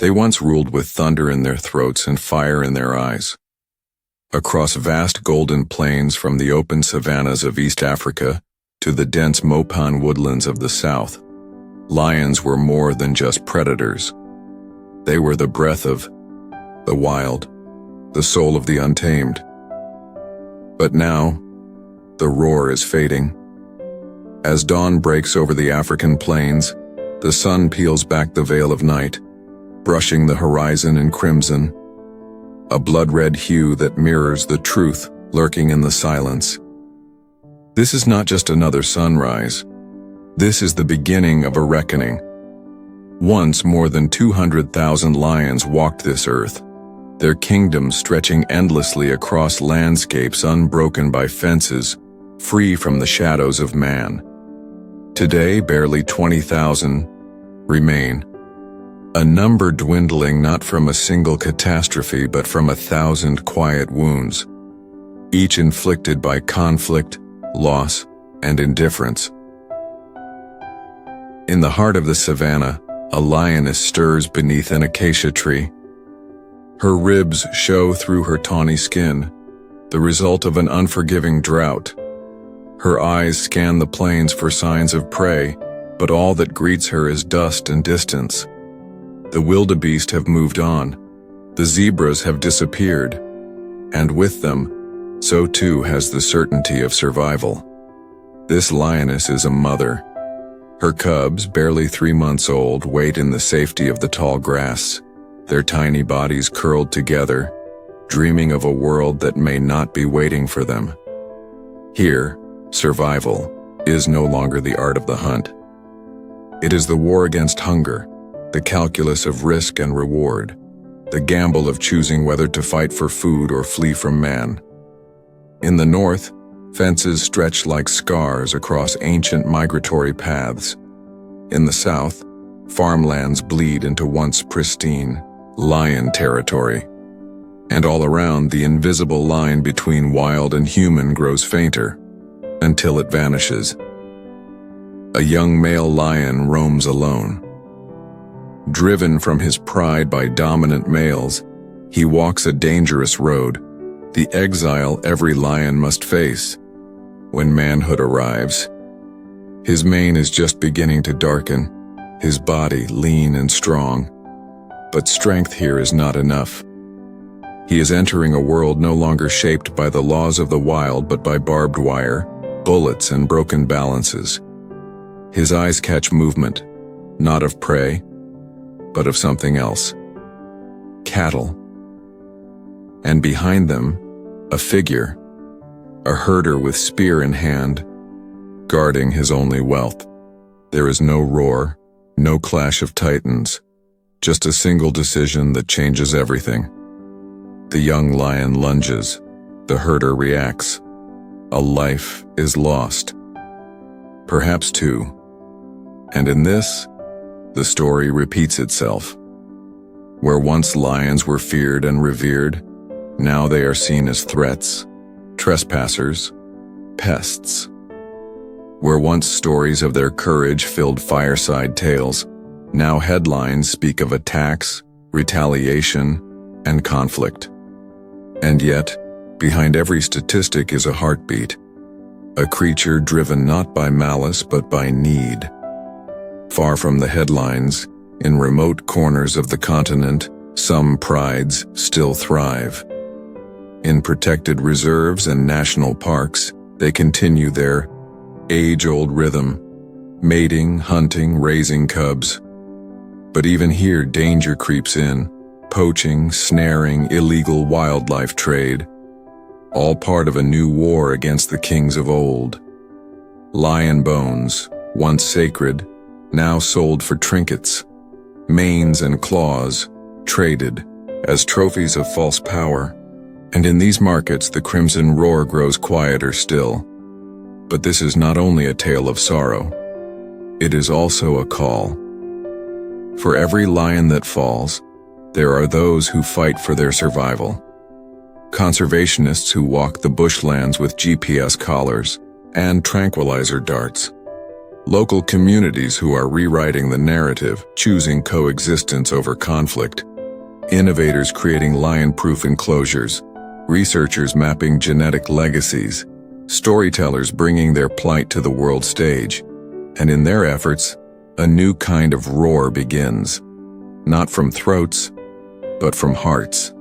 They once ruled with thunder in their throats and fire in their eyes. Across vast golden plains from the open savannas of East Africa to the dense Mopan woodlands of the South, lions were more than just predators. They were the breath of the wild, the soul of the untamed. But now, the roar is fading. As dawn breaks over the African plains, the sun peels back the veil of night, brushing the horizon in crimson, a blood-red hue that mirrors the truth lurking in the silence. This is not just another sunrise. This is the beginning of a reckoning. Once more than 200,000 lions walked this earth, their kingdoms stretching endlessly across landscapes unbroken by fences, free from the shadows of man. Today, barely 20,000 remain, a number dwindling not from a single catastrophe but from 1,000 quiet wounds, each inflicted by conflict, loss, and indifference. In the heart of the savannah, a lioness stirs beneath an acacia tree. Her ribs show through her tawny skin, the result of an unforgiving drought. Her eyes scan the plains for signs of prey, but all that greets her is dust and distance. The wildebeest have moved on, the zebras have disappeared, and with them, so too has the certainty of survival. This lioness is a mother. Her cubs, barely 3 months old, wait in the safety of the tall grass, their tiny bodies curled together, dreaming of a world that may not be waiting for them. Here, survival is no longer the art of the hunt. It is the war against hunger, the calculus of risk and reward, the gamble of choosing whether to fight for food or flee from man. In the north, fences stretch like scars across ancient migratory paths. In the south, farmlands bleed into once pristine lion territory. And all around, the invisible line between wild and human grows fainter, until it vanishes. A young male lion roams alone. Driven from his pride by dominant males, he walks a dangerous road, the exile every lion must face. When manhood arrives, his mane is just beginning to darken, his body lean and strong. But strength here is not enough. He is entering a world no longer shaped by the laws of the wild but by barbed wire, bullets, and broken balances. His eyes catch movement, not of prey, but of something else. Cattle. And behind them, a figure, a herder with spear in hand, guarding his only wealth. There is no roar, no clash of titans, just a single decision that changes everything. The young lion lunges, the herder reacts. A life is lost. Perhaps two. And in this, the story repeats itself. Where once lions were feared and revered, now they are seen as threats, trespassers, pests. Where once stories of their courage filled fireside tales, now headlines speak of attacks, retaliation, and conflict. And yet, behind every statistic is a heartbeat, a creature driven not by malice but by need. Far from the headlines, in remote corners of the continent, some prides still thrive. In protected reserves and national parks, they continue their age-old rhythm, mating, hunting, raising cubs. But even here, danger creeps in, poaching, snaring, illegal wildlife trade, all part of a new war against the kings of old. Lion bones, once sacred, now sold for trinkets, manes and claws, traded as trophies of false power. And in these markets, the crimson roar grows quieter still. But this is not only a tale of sorrow, it is also a call. For every lion that falls, there are those who fight for their survival. Conservationists who walk the bushlands with GPS collars and tranquilizer darts. Local communities who are rewriting the narrative, choosing coexistence over conflict. Innovators creating lion-proof enclosures. Researchers mapping genetic legacies. Storytellers bringing their plight to the world stage. And in their efforts, a new kind of roar begins. Not from throats, but from hearts.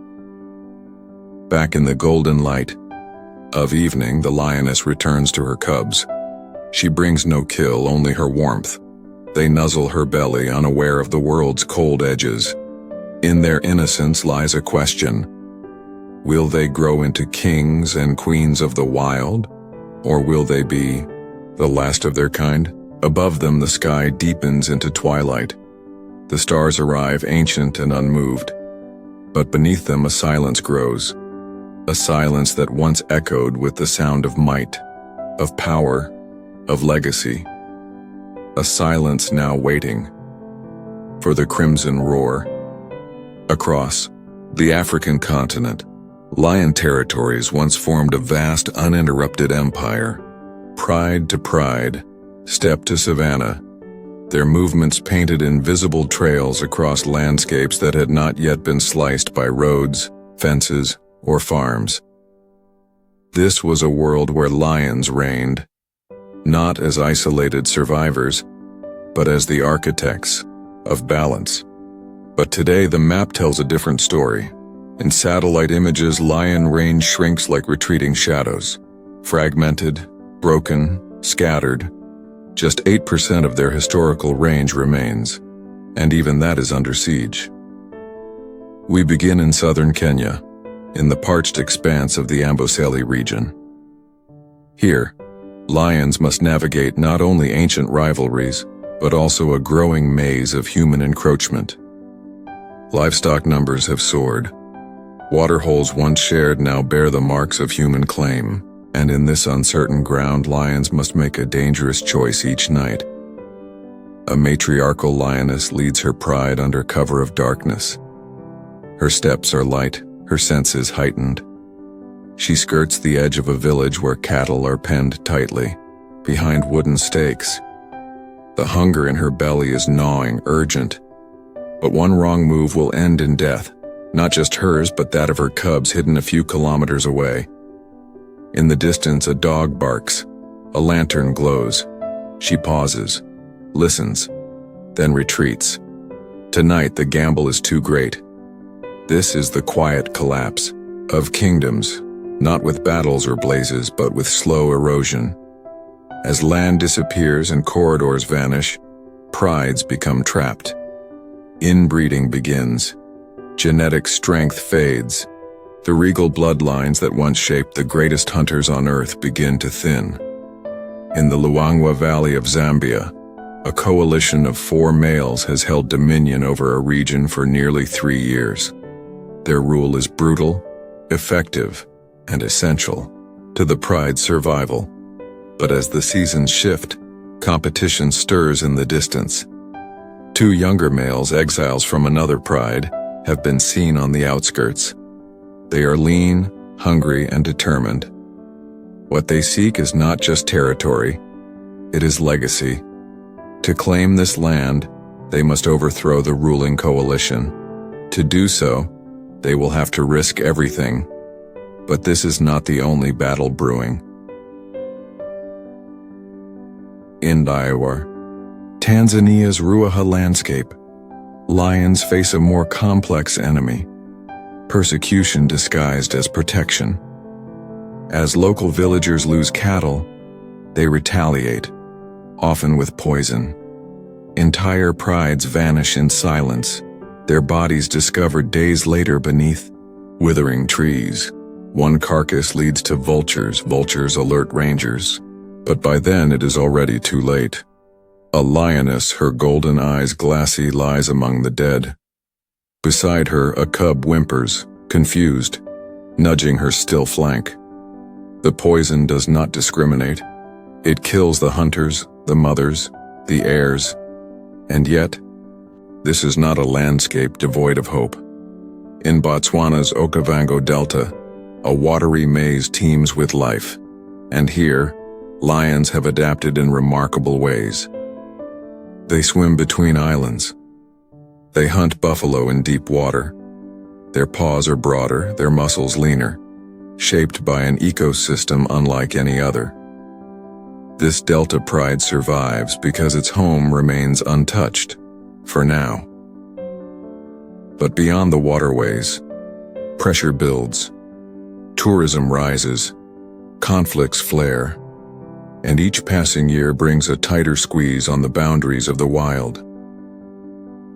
Back in the golden light of evening, the lioness returns to her cubs. She brings no kill, only her warmth. They nuzzle her belly, unaware of the world's cold edges. In their innocence lies a question. Will they grow into kings and queens of the wild? Or will they be the last of their kind? Above them, the sky deepens into twilight. The stars arrive, ancient and unmoved. But beneath them, a silence grows. A silence that once echoed with the sound of might, of power, of legacy. A silence now waiting for the crimson roar. Across the African continent, lion territories once formed a vast, uninterrupted empire. Pride to pride, step to Savannah, their movements painted invisible trails across landscapes that had not yet been sliced by roads, fences, or farms. This was a world where lions reigned, not as isolated survivors, but as the architects of balance. But today the map tells a different story. In satellite images, lion range shrinks like retreating shadows. Fragmented, broken, scattered. Just 8% of their historical range remains, and even that is under siege. We begin in southern Kenya, in the parched expanse of the Amboseli region. Here, lions must navigate not only ancient rivalries, but also a growing maze of human encroachment. Livestock numbers have soared. Waterholes once shared now bear the marks of human claim, and in this uncertain ground, lions must make a dangerous choice each night. A matriarchal lioness leads her pride under cover of darkness. Her steps are light, her senses heightened. She skirts the edge of a village where cattle are penned tightly, behind wooden stakes. The hunger in her belly is gnawing, urgent. But one wrong move will end in death, not just hers, but that of her cubs hidden a few kilometers away. In the distance, a dog barks. A lantern glows. She pauses, listens, then retreats. Tonight, the gamble is too great. This is the quiet collapse of kingdoms, not with battles or blazes, but with slow erosion. As land disappears and corridors vanish, prides become trapped. Inbreeding begins. Genetic strength fades. The regal bloodlines that once shaped the greatest hunters on earth begin to thin. In the Luangwa Valley of Zambia, a coalition of 4 males has held dominion over a region for nearly 3 years. Their rule is brutal, effective, and essential to the pride's survival. But as the seasons shift, competition stirs in the distance. 2 younger males, exiles from another pride, have been seen on the outskirts. They are lean, hungry, and determined. What they seek is not just territory, it is legacy. To claim this land, they must overthrow the ruling coalition. To do so, they will have to risk everything. But this is not the only battle brewing. In Iowa, Tanzania's Ruaha landscape, lions face a more complex enemy. Persecution disguised as protection. As local villagers lose cattle, they retaliate, often with poison. Entire prides vanish in silence, their bodies discovered days later beneath withering trees. One carcass leads to vultures, vultures alert rangers. But by then it is already too late. A lioness, her golden eyes glassy, lies among the dead. Beside her, a cub whimpers, confused, nudging her still flank. The poison does not discriminate. It kills the hunters, the mothers, the heirs. And yet, this is not a landscape devoid of hope. In Botswana's Okavango Delta, a watery maze teems with life. And here, lions have adapted in remarkable ways. They swim between islands. They hunt buffalo in deep water. Their paws are broader, their muscles leaner, shaped by an ecosystem unlike any other. This delta pride survives because its home remains untouched, for now. But beyond the waterways, pressure builds, tourism rises, conflicts flare, and each passing year brings a tighter squeeze on the boundaries of the wild.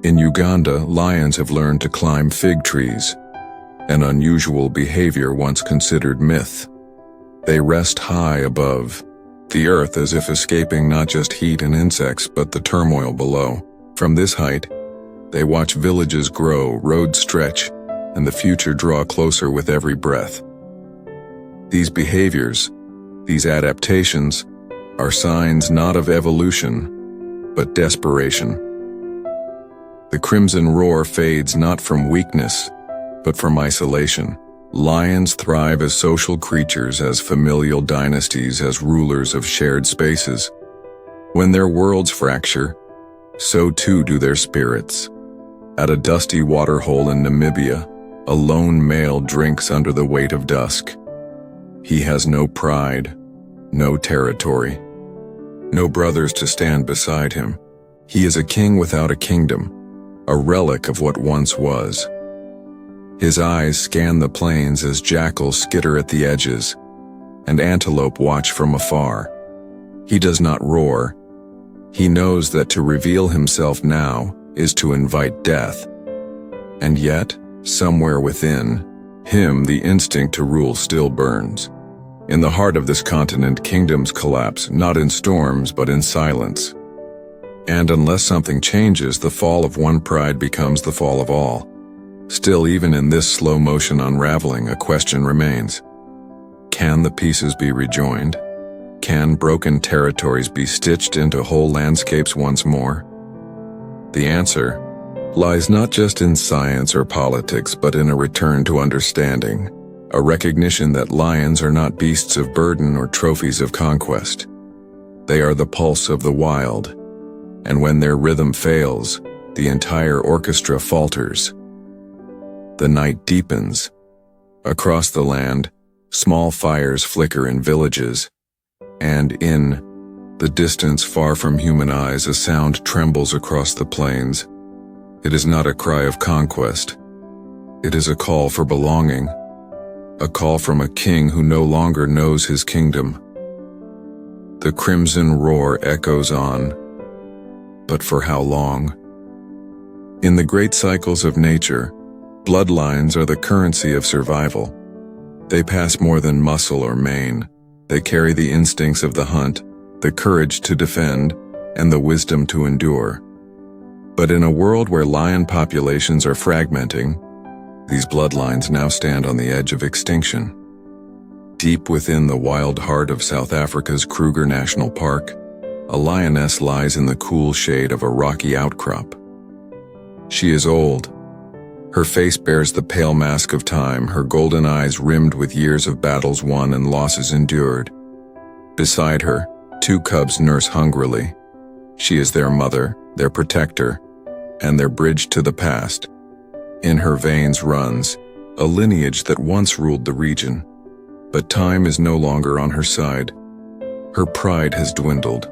In Uganda, lions have learned to climb fig trees, an unusual behavior once considered myth. They rest high above the earth as if escaping not just heat and insects but the turmoil below. From this height, they watch villages grow, roads stretch, and the future draw closer with every breath. These behaviors, these adaptations, are signs not of evolution, but desperation. The crimson roar fades not from weakness, but from isolation. Lions thrive as social creatures, as familial dynasties, as rulers of shared spaces. When their worlds fracture, so too do their spirits. At a dusty waterhole in Namibia, a lone male drinks under the weight of dusk. He has no pride, no territory, no brothers to stand beside him. He is a king without a kingdom, a relic of what once was. His eyes scan the plains as jackals skitter at the edges, and antelope watch from afar. He does not roar. He knows that to reveal himself now is to invite death. And yet, somewhere within him, the instinct to rule still burns. In the heart of this continent, kingdoms collapse, not in storms, but in silence. And unless something changes, the fall of one pride becomes the fall of all. Still, even in this slow motion unraveling, a question remains. Can the pieces be rejoined? Can broken territories be stitched into whole landscapes once more? The answer lies not just in science or politics, but in a return to understanding, a recognition that lions are not beasts of burden or trophies of conquest. They are the pulse of the wild, and when their rhythm fails, the entire orchestra falters. The night deepens. Across the land, small fires flicker in villages, and in the distance far from human eyes, a sound trembles across the plains. It is not a cry of conquest. It is a call for belonging, a call from a king who no longer knows his kingdom. The crimson roar echoes on, but for how long? In the great cycles of nature, bloodlines are the currency of survival. They pass more than muscle or mane. They carry the instincts of the hunt, the courage to defend, and the wisdom to endure. But in a world where lion populations are fragmenting, these bloodlines now stand on the edge of extinction. Deep within the wild heart of South Africa's Kruger National Park, a lioness lies in the cool shade of a rocky outcrop. She is old. Her face bears the pale mask of time, her golden eyes rimmed with years of battles won and losses endured. Beside her, 2 cubs nurse hungrily. She is their mother, their protector, and their bridge to the past. In her veins runs a lineage that once ruled the region. But time is no longer on her side. Her pride has dwindled.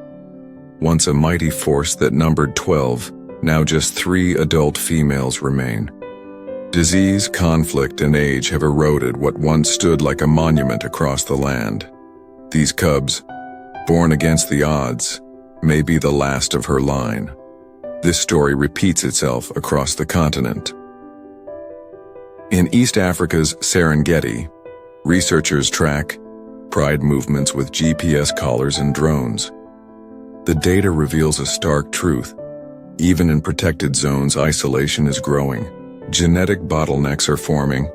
Once a mighty force that numbered 12, now just 3 adult females remain. Disease, conflict, and age have eroded what once stood like a monument across the land. These cubs, born against the odds, may be the last of her line. This story repeats itself across the continent. In East Africa's Serengeti, researchers track pride movements with GPS collars and drones. The data reveals a stark truth. Even in protected zones, isolation is growing. Genetic bottlenecks are forming,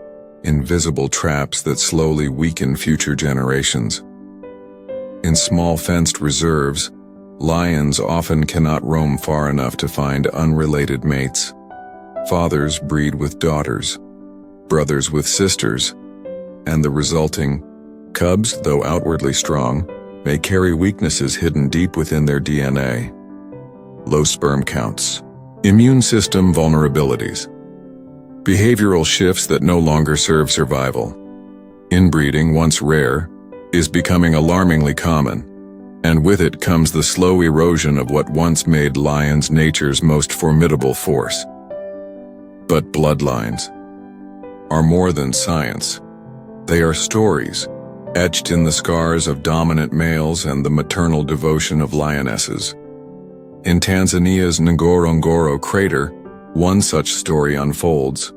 invisible traps that slowly weaken future generations. In small fenced reserves, lions often cannot roam far enough to find unrelated mates. Fathers breed with daughters, brothers with sisters, and the resulting cubs, though outwardly strong, may carry weaknesses hidden deep within their DNA. Low sperm counts. Immune system vulnerabilities. Behavioral shifts that no longer serve survival. Inbreeding, once rare, is becoming alarmingly common, and with it comes the slow erosion of what once made lions nature's most formidable force. But bloodlines are more than science. They are stories, etched in the scars of dominant males and the maternal devotion of lionesses. In Tanzania's Ngorongoro crater, one such story unfolds,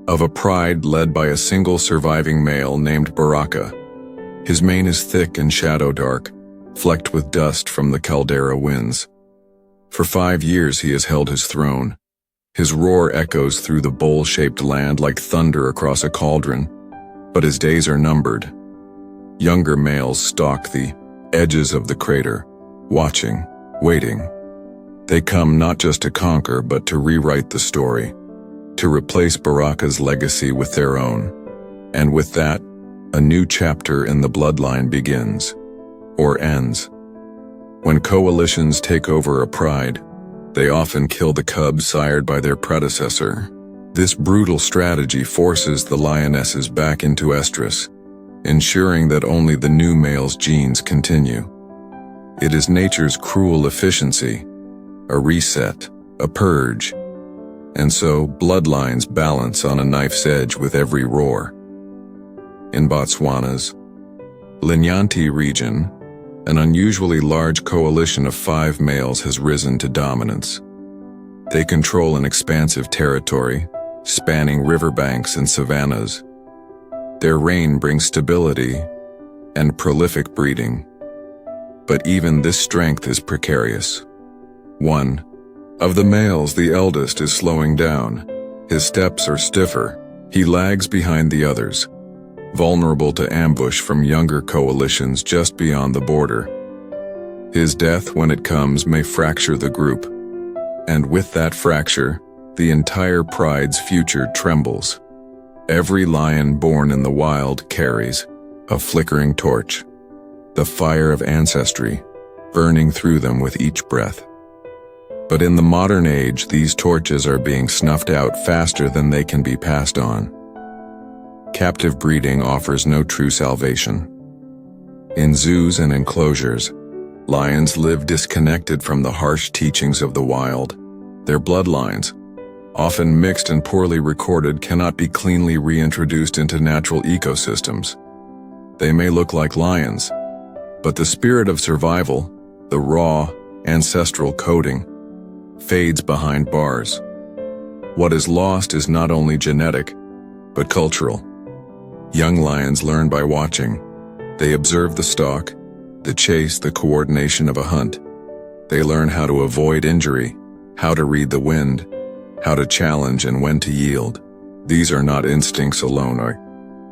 of a pride led by a single surviving male named Baraka. His mane is thick and shadow-dark, flecked with dust from the caldera winds. For 5 years he has held his throne. His roar echoes through the bowl-shaped land like thunder across a cauldron, but his days are numbered. Younger males stalk the edges of the crater, watching, waiting. They come not just to conquer, but to rewrite the story, to replace Baraka's legacy with their own. And with that, a new chapter in the bloodline begins, or ends. When coalitions take over a pride, they often kill the cubs sired by their predecessor. This brutal strategy forces the lionesses back into estrus, ensuring that only the new male's genes continue. It is nature's cruel efficiency, a reset, a purge, and so bloodlines balance on a knife's edge with every roar. In Botswana's Linyanti region, an unusually large coalition of 5 males has risen to dominance. They control an expansive territory, spanning riverbanks and savannas. Their reign brings stability and prolific breeding. But even this strength is precarious. One of the males, the eldest, is slowing down. His steps are stiffer. He lags behind the others, vulnerable to ambush from younger coalitions just beyond the border. His death, when it comes, may fracture the group. And with that fracture, the entire pride's future trembles. Every lion born in the wild carries a flickering torch, the fire of ancestry burning through them with each breath. But in the modern age, these torches are being snuffed out faster than they can be passed on. Captive breeding offers no true salvation. In zoos and enclosures, lions live disconnected from the harsh teachings of the wild. Their bloodlines, often mixed and poorly recorded, cannot be cleanly reintroduced into natural ecosystems. They may look like lions, but the spirit of survival, the raw, ancestral coding, fades behind bars. What is lost is not only genetic, but cultural. Young lions learn by watching. They observe the stalk, the chase, the coordination of a hunt. They learn how to avoid injury, how to read the wind, how to challenge and when to yield. These are not instincts alone,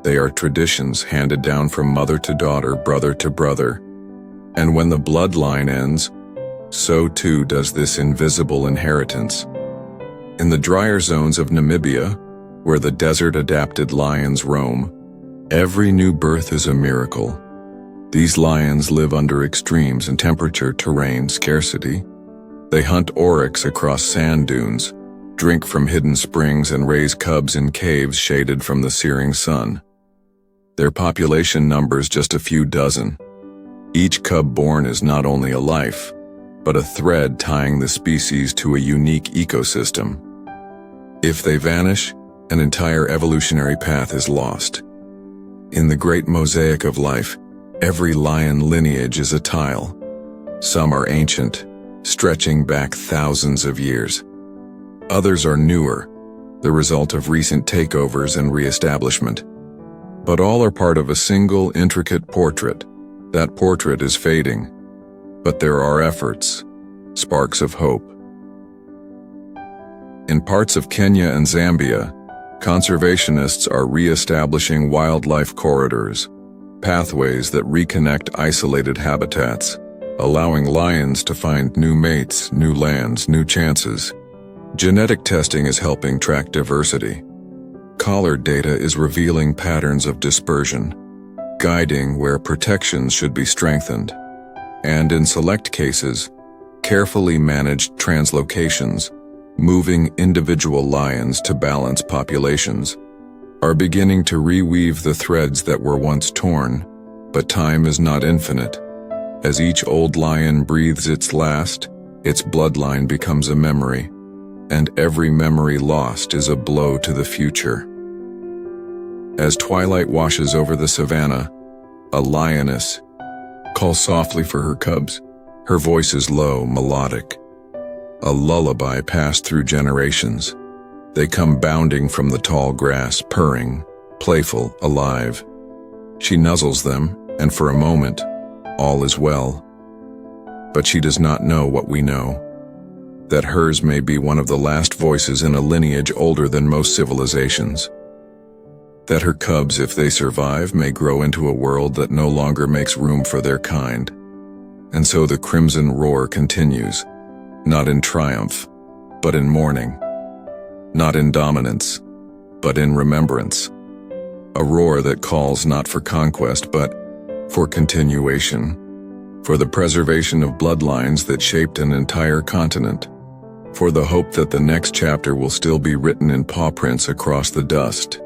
they are traditions handed down from mother to daughter, brother to brother. And when the bloodline ends, so too does this invisible inheritance. In the drier zones of Namibia, where the desert-adapted lions roam, every new birth is a miracle. These lions live under extremes in temperature, terrain, scarcity. They hunt oryx across sand dunes, drink from hidden springs, and raise cubs in caves shaded from the searing sun. Their population numbers just a few dozen. Each cub born is not only a life, but a thread tying the species to a unique ecosystem. If they vanish, an entire evolutionary path is lost. In the great mosaic of life, every lion lineage is a tile. Some are ancient, stretching back thousands of years. Others are newer, the result of recent takeovers and reestablishment. But all are part of a single, intricate portrait. That portrait is fading, but there are efforts, sparks of hope. In parts of Kenya and Zambia, conservationists are re-establishing wildlife corridors, pathways that reconnect isolated habitats, allowing lions to find new mates, new lands, new chances. Genetic testing is helping track diversity. Collar data is revealing patterns of dispersion, guiding where protections should be strengthened. and in select cases, carefully managed translocations, moving individual lions to balance populations, are beginning to reweave the threads that were once torn. But time is not infinite. As each old lion breathes its last, its bloodline becomes a memory, and every memory lost is a blow to the future. As twilight washes over the savannah, a lioness calls softly for her cubs. Her voice is low, melodic. A lullaby passed through generations. They come bounding from the tall grass, purring, playful, alive. She nuzzles them, and for a moment, all is well. But she does not know what we know, that hers may be one of the last voices in a lineage older than most civilizations. That her cubs, if they survive, may grow into a world that no longer makes room for their kind. And so the crimson roar continues, not in triumph, but in mourning. Not in dominance, but in remembrance. A roar that calls not for conquest, but for continuation. For the preservation of bloodlines that shaped an entire continent. For the hope that the next chapter will still be written in paw prints across the dust.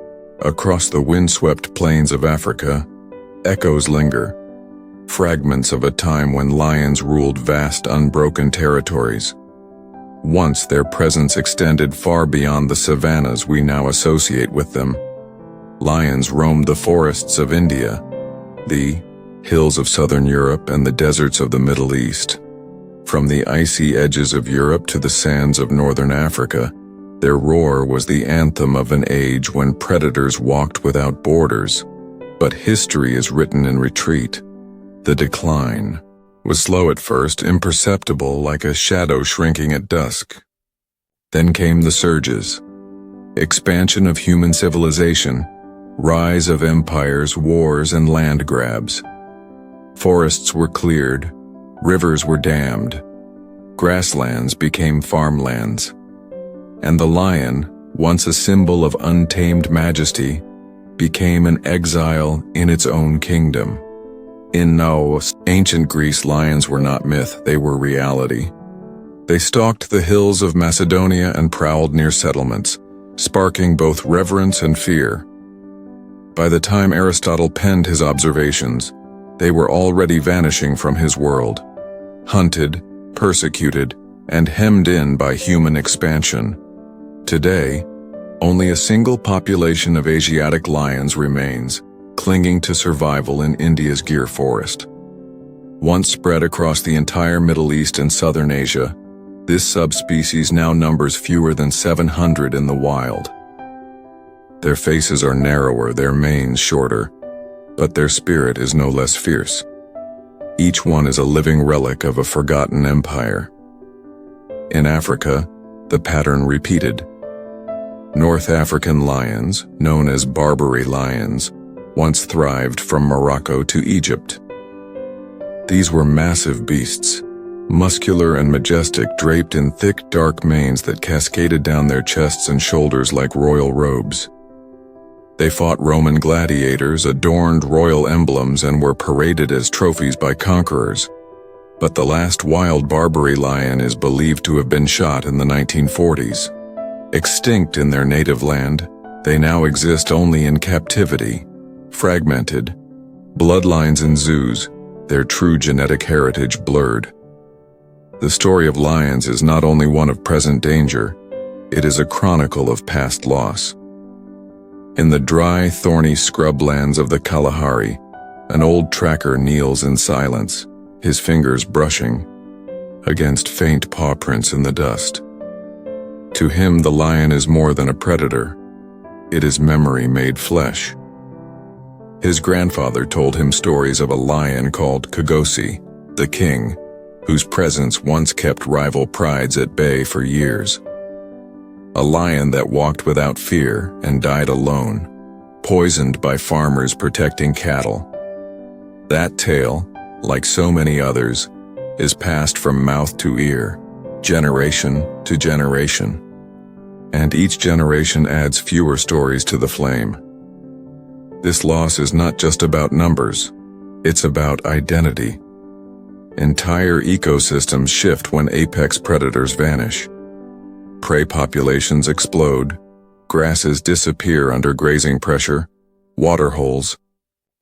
Across the windswept plains of Africa, echoes linger, fragments of a time when lions ruled vast unbroken territories. Once their presence extended far beyond the savannas we now associate with them. Lions roamed the forests of India, the hills of southern Europe and the deserts of the Middle East. From the icy edges of Europe to the sands of northern Africa, their roar was the anthem of an age when predators walked without borders. But history is written in retreat. The decline was slow at first, imperceptible like a shadow shrinking at dusk. Then came the surges. Expansion of human civilization, rise of empires, wars, and land grabs. Forests were cleared, rivers were dammed, grasslands became farmlands. And the lion, once a symbol of untamed majesty, became an exile in its own kingdom. In Naos, ancient Greece, lions were not myth, they were reality. They stalked the hills of Macedonia and prowled near settlements, sparking both reverence and fear. By the time Aristotle penned his observations, they were already vanishing from his world, hunted, persecuted, and hemmed in by human expansion. Today, only a single population of Asiatic lions remains, clinging to survival in India's Gir forest. Once spread across the entire Middle East and southern Asia, this subspecies now numbers fewer than 700 in the wild. Their faces are narrower, their manes shorter, but their spirit is no less fierce. Each one is a living relic of a forgotten empire. In Africa, the pattern repeated. North African lions, known as Barbary lions, once thrived from Morocco to Egypt. These were massive beasts, muscular and majestic, draped in thick, dark manes that cascaded down their chests and shoulders like royal robes. They fought Roman gladiators, adorned royal emblems, and were paraded as trophies by conquerors. But the last wild Barbary lion is believed to have been shot in the 1940s. Extinct in their native land, they now exist only in captivity, fragmented, bloodlines in zoos, their true genetic heritage blurred. The story of lions is not only one of present danger, it is a chronicle of past loss. In the dry, thorny scrublands of the Kalahari, an old tracker kneels in silence, his fingers brushing against faint paw prints in the dust. To him, the lion is more than a predator. It is memory made flesh. His grandfather told him stories of a lion called Kagosi, the king, whose presence once kept rival prides at bay for years. A lion that walked without fear and died alone, poisoned by farmers protecting cattle. That tale, like so many others, is passed from mouth to ear, generation to generation. And each generation adds fewer stories to the flame. This loss is not just about numbers, it's about identity. Entire ecosystems shift when apex predators vanish. Prey populations explode, grasses disappear under grazing pressure, water holes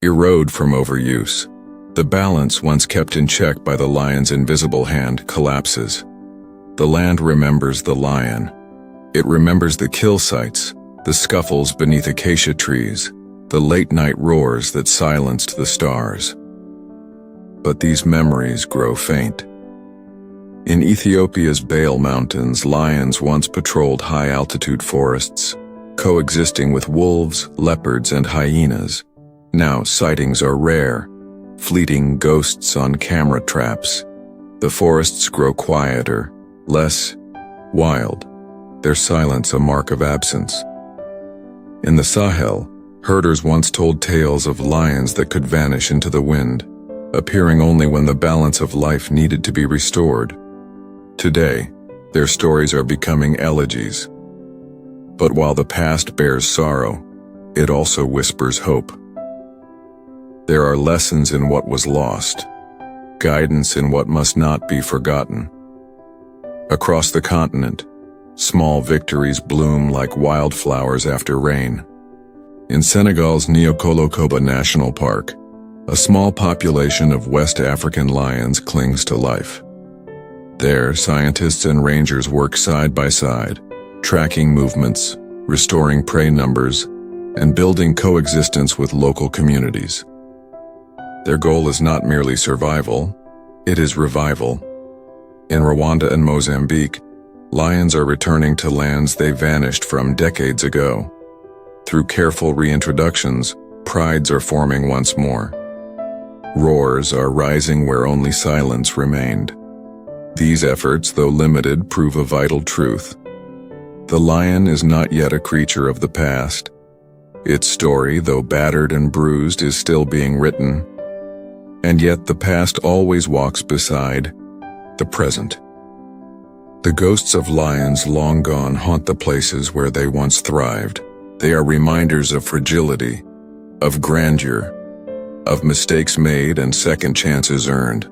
erode from overuse. The balance once kept in check by the lion's invisible hand collapses. The land remembers the lion. It remembers the kill sites, the scuffles beneath acacia trees, the late-night roars that silenced the stars. But these memories grow faint. In Ethiopia's Bale Mountains, lions once patrolled high-altitude forests, coexisting with wolves, leopards, and hyenas. Now sightings are rare, fleeting ghosts on camera traps. The forests grow quieter, less wild, their silence a mark of absence. In the Sahel, herders once told tales of lions that could vanish into the wind, appearing only when the balance of life needed to be restored. Today, their stories are becoming elegies. But while the past bears sorrow, it also whispers hope. There are lessons in what was lost, guidance in what must not be forgotten. Across the continent, small victories bloom like wildflowers after rain. In Senegal's Niokolo-Koba National Park, a small population of West African lions clings to life. There, scientists and rangers work side by side, tracking movements, restoring prey numbers, and building coexistence with local communities. Their goal is not merely survival, it is revival. In Rwanda and Mozambique, lions are returning to lands they vanished from decades ago. Through careful reintroductions, prides are forming once more. Roars are rising where only silence remained. These efforts, though limited, prove a vital truth. The lion is not yet a creature of the past. Its story, though battered and bruised, is still being written. And yet the past always walks beside the present. The ghosts of lions long gone haunt the places where they once thrived. They are reminders of fragility, of grandeur, of mistakes made and second chances earned.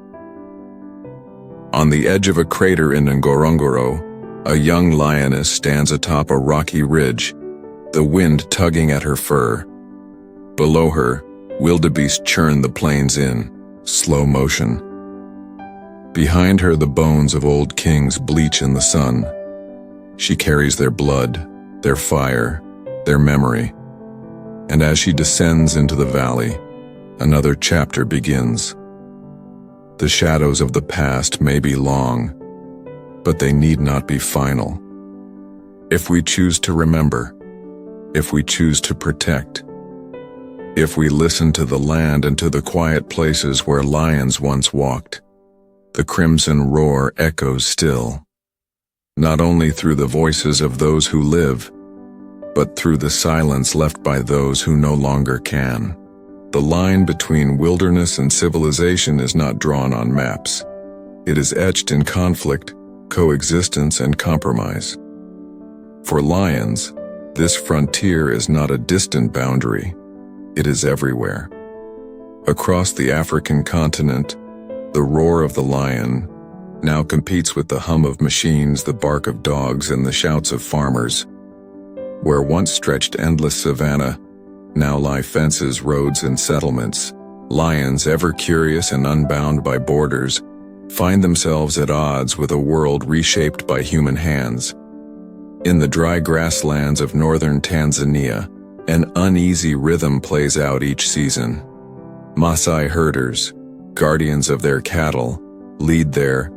On the edge of a crater in Ngorongoro, a young lioness stands atop a rocky ridge, the wind tugging at her fur. Below her, wildebeest churn the plains in slow motion. Behind her, the bones of old kings bleach in the sun. She carries their blood, their fire, their memory. And as she descends into the valley, another chapter begins. The shadows of the past may be long, but they need not be final. If we choose to remember, if we choose to protect, if we listen to the land and to the quiet places where lions once walked, the crimson roar echoes still, not only through the voices of those who live, but through the silence left by those who no longer can. The line between wilderness and civilization is not drawn on maps. It is etched in conflict, coexistence, and compromise. For lions, this frontier is not a distant boundary. It is everywhere. Across the African continent, the roar of the lion now competes with the hum of machines, the bark of dogs, and the shouts of farmers. Where once stretched endless savanna, now lie fences, roads, and settlements. Lions, ever curious and unbound by borders, find themselves at odds with a world reshaped by human hands. In the dry grasslands of northern Tanzania, an uneasy rhythm plays out each season. Maasai herders, guardians of their cattle, lead their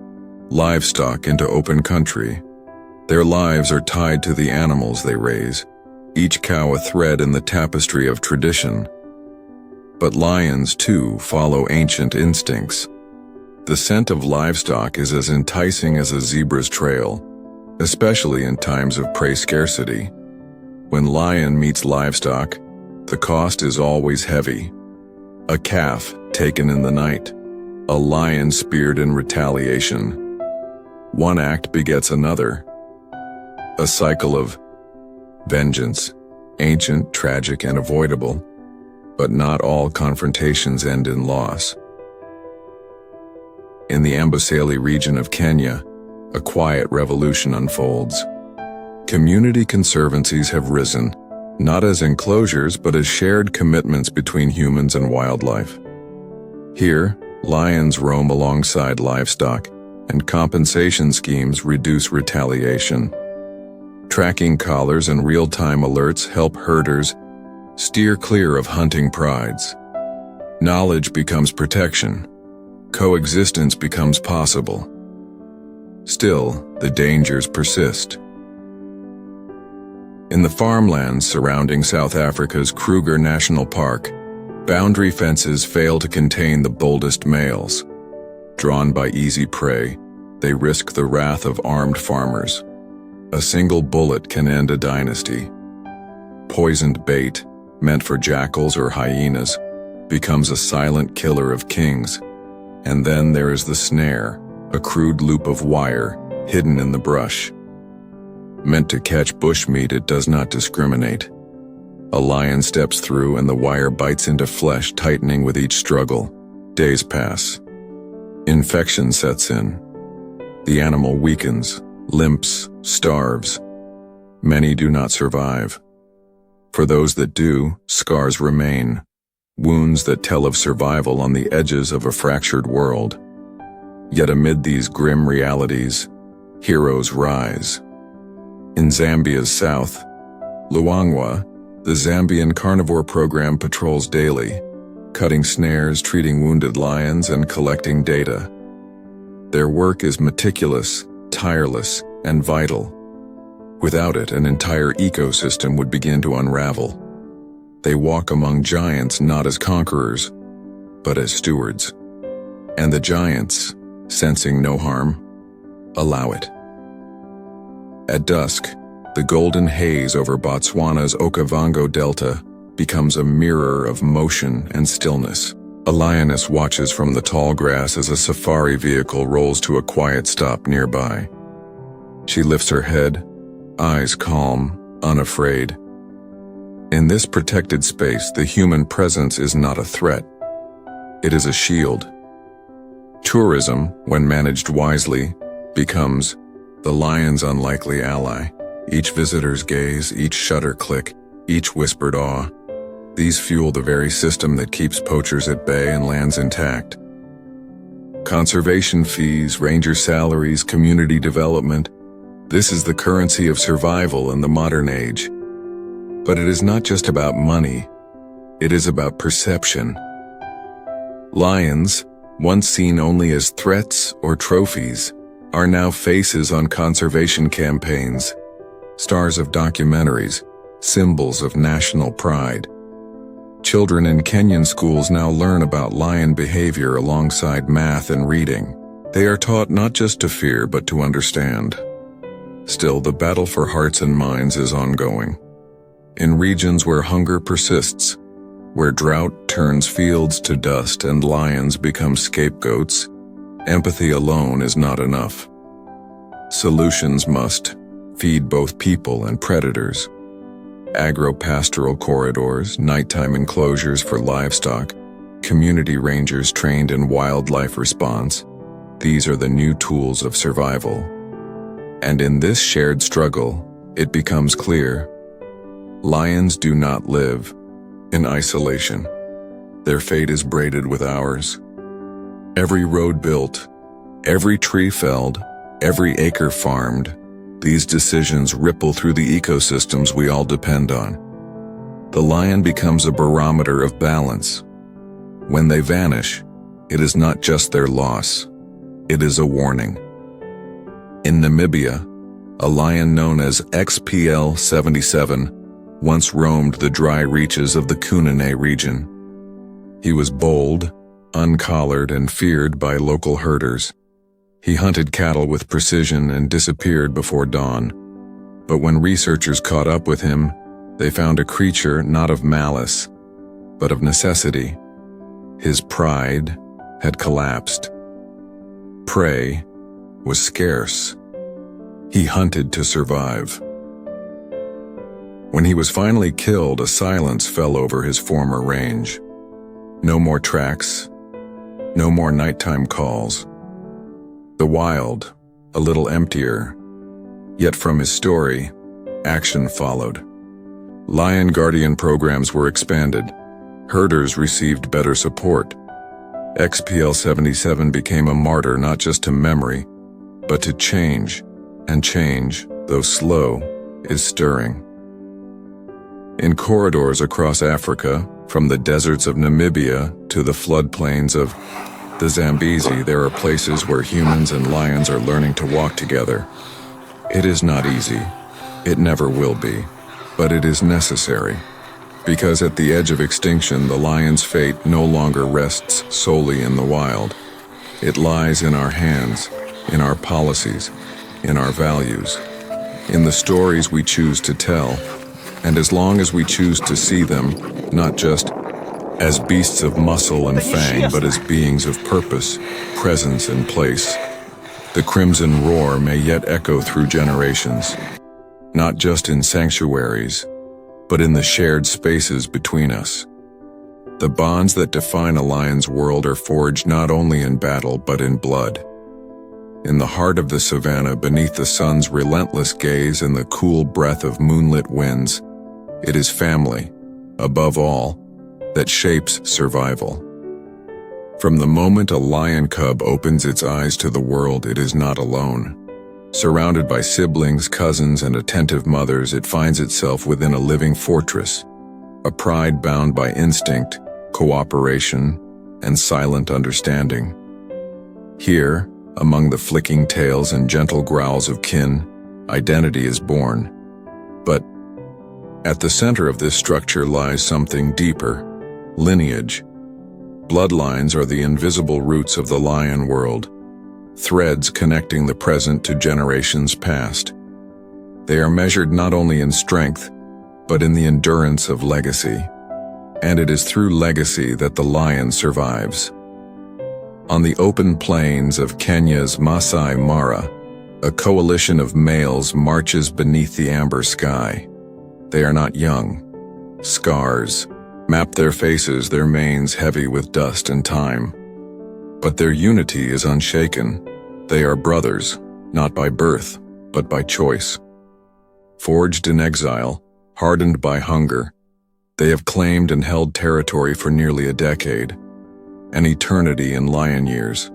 livestock into open country. Their lives are tied to the animals they raise, each cow a thread in the tapestry of tradition. But lions, too, follow ancient instincts. The scent of livestock is as enticing as a zebra's trail, especially in times of prey scarcity. When lion meets livestock, the cost is always heavy. A calf taken in the night, a lion speared in retaliation. One act begets another. A cycle of vengeance, ancient, tragic, and avoidable, but not all confrontations end in loss. In the Amboseli region of Kenya, a quiet revolution unfolds. Community conservancies have risen, not as enclosures but as shared commitments between humans and wildlife. Here, lions roam alongside livestock, and compensation schemes reduce retaliation. Tracking collars and real-time alerts help herders steer clear of hunting prides. Knowledge becomes protection. Coexistence becomes possible. Still, the dangers persist. In the farmlands surrounding South Africa's Kruger National Park, boundary fences fail to contain the boldest males. Drawn by easy prey, they risk the wrath of armed farmers. A single bullet can end a dynasty. Poisoned bait, meant for jackals or hyenas, becomes a silent killer of kings. And then there is the snare, a crude loop of wire hidden in the brush. Meant to catch bushmeat, it does not discriminate. A lion steps through and the wire bites into flesh, tightening with each struggle. Days pass. Infection sets in. The animal weakens, limps, starves. Many do not survive. For those that do, scars remain, wounds that tell of survival on the edges of a fractured world. Yet amid these grim realities, heroes rise. In Zambia's south, Luangwa, the Zambian carnivore program patrols daily, cutting snares, treating wounded lions, and collecting data. Their work is meticulous, tireless, and vital. Without it, an entire ecosystem would begin to unravel. They walk among giants not as conquerors, but as stewards. And the giants, sensing no harm, allow it. At dusk, the golden haze over Botswana's Okavango Delta becomes a mirror of motion and stillness. A lioness watches from the tall grass as a safari vehicle rolls to a quiet stop nearby. She lifts her head, eyes calm, unafraid. In this protected space, the human presence is not a threat. It is a shield. Tourism, when managed wisely, becomes the lion's unlikely ally. Each visitor's gaze, each shutter click, each whispered awe. These fuel the very system that keeps poachers at bay and lands intact. Conservation fees, ranger salaries, community development. This is the currency of survival in the modern age. But it is not just about money. It is about perception. Lions, once seen only as threats or trophies, are now faces on conservation campaigns, stars of documentaries, symbols of national pride. Children in Kenyan schools now learn about lion behavior alongside math and reading. They are taught not just to fear but to understand. Still, the battle for hearts and minds is ongoing. In regions where hunger persists, where drought turns fields to dust and lions become scapegoats, empathy alone is not enough. Solutions must feed both people and predators. Agro-pastoral corridors, nighttime enclosures for livestock, community rangers trained in wildlife response. These are the new tools of survival. And in this shared struggle, it becomes clear: lions do not live in isolation. Their fate is braided with ours. Every road built, every tree felled, every acre farmed, these decisions ripple through the ecosystems we all depend on. The lion becomes a barometer of balance. When they vanish, it is not just their loss, it is a warning. In Namibia, a lion known as XPL-77 once roamed the dry reaches of the Kunene region. He was bold, uncollared, and feared by local herders. He hunted cattle with precision and disappeared before dawn. But when researchers caught up with him, they found a creature not of malice, but of necessity. His pride had collapsed. Prey was scarce. He hunted to survive. When he was finally killed, a silence fell over his former range. No more tracks, no more nighttime calls, The wild, a little emptier. Yet from his story, action followed. Lion guardian programs were expanded. Herders received better support. XPL-77 became a martyr not just to memory, but to change, and change, though slow, is stirring. In corridors across Africa, from the deserts of Namibia to the floodplains of the Zambezi, there are places where humans and lions are learning to walk together. It is not easy. It never will be. But it is necessary. Because at the edge of extinction, the lion's fate no longer rests solely in the wild. It lies in our hands, in our policies, in our values, in the stories we choose to tell. And as long as we choose to see them, not just as beasts of muscle and fang, but as beings of purpose, presence, and place, the crimson roar may yet echo through generations, not just in sanctuaries, but in the shared spaces between us. The bonds that define a lion's world are forged not only in battle, but in blood. In the heart of the savannah, beneath the sun's relentless gaze and the cool breath of moonlit winds, it is family, above all, that shapes survival. From the moment a lion cub opens its eyes to the world, it is not alone. Surrounded by siblings, cousins, and attentive mothers, it finds itself within a living fortress, a pride bound by instinct, cooperation, and silent understanding. Here, among the flicking tails and gentle growls of kin, identity is born. But at the center of this structure lies something deeper: lineage. Bloodlines are the invisible roots of the lion world, threads connecting the present to generations past. They are measured not only in strength, but in the endurance of legacy. And it is through legacy that the lion survives. On the open plains of Kenya's Masai Mara, a coalition of males marches beneath the amber sky. They are not young. Scars map their faces, their manes heavy with dust and time. But their unity is unshaken. They are brothers, not by birth, but by choice. Forged in exile, hardened by hunger, they have claimed and held territory for nearly a decade, an eternity in lion years.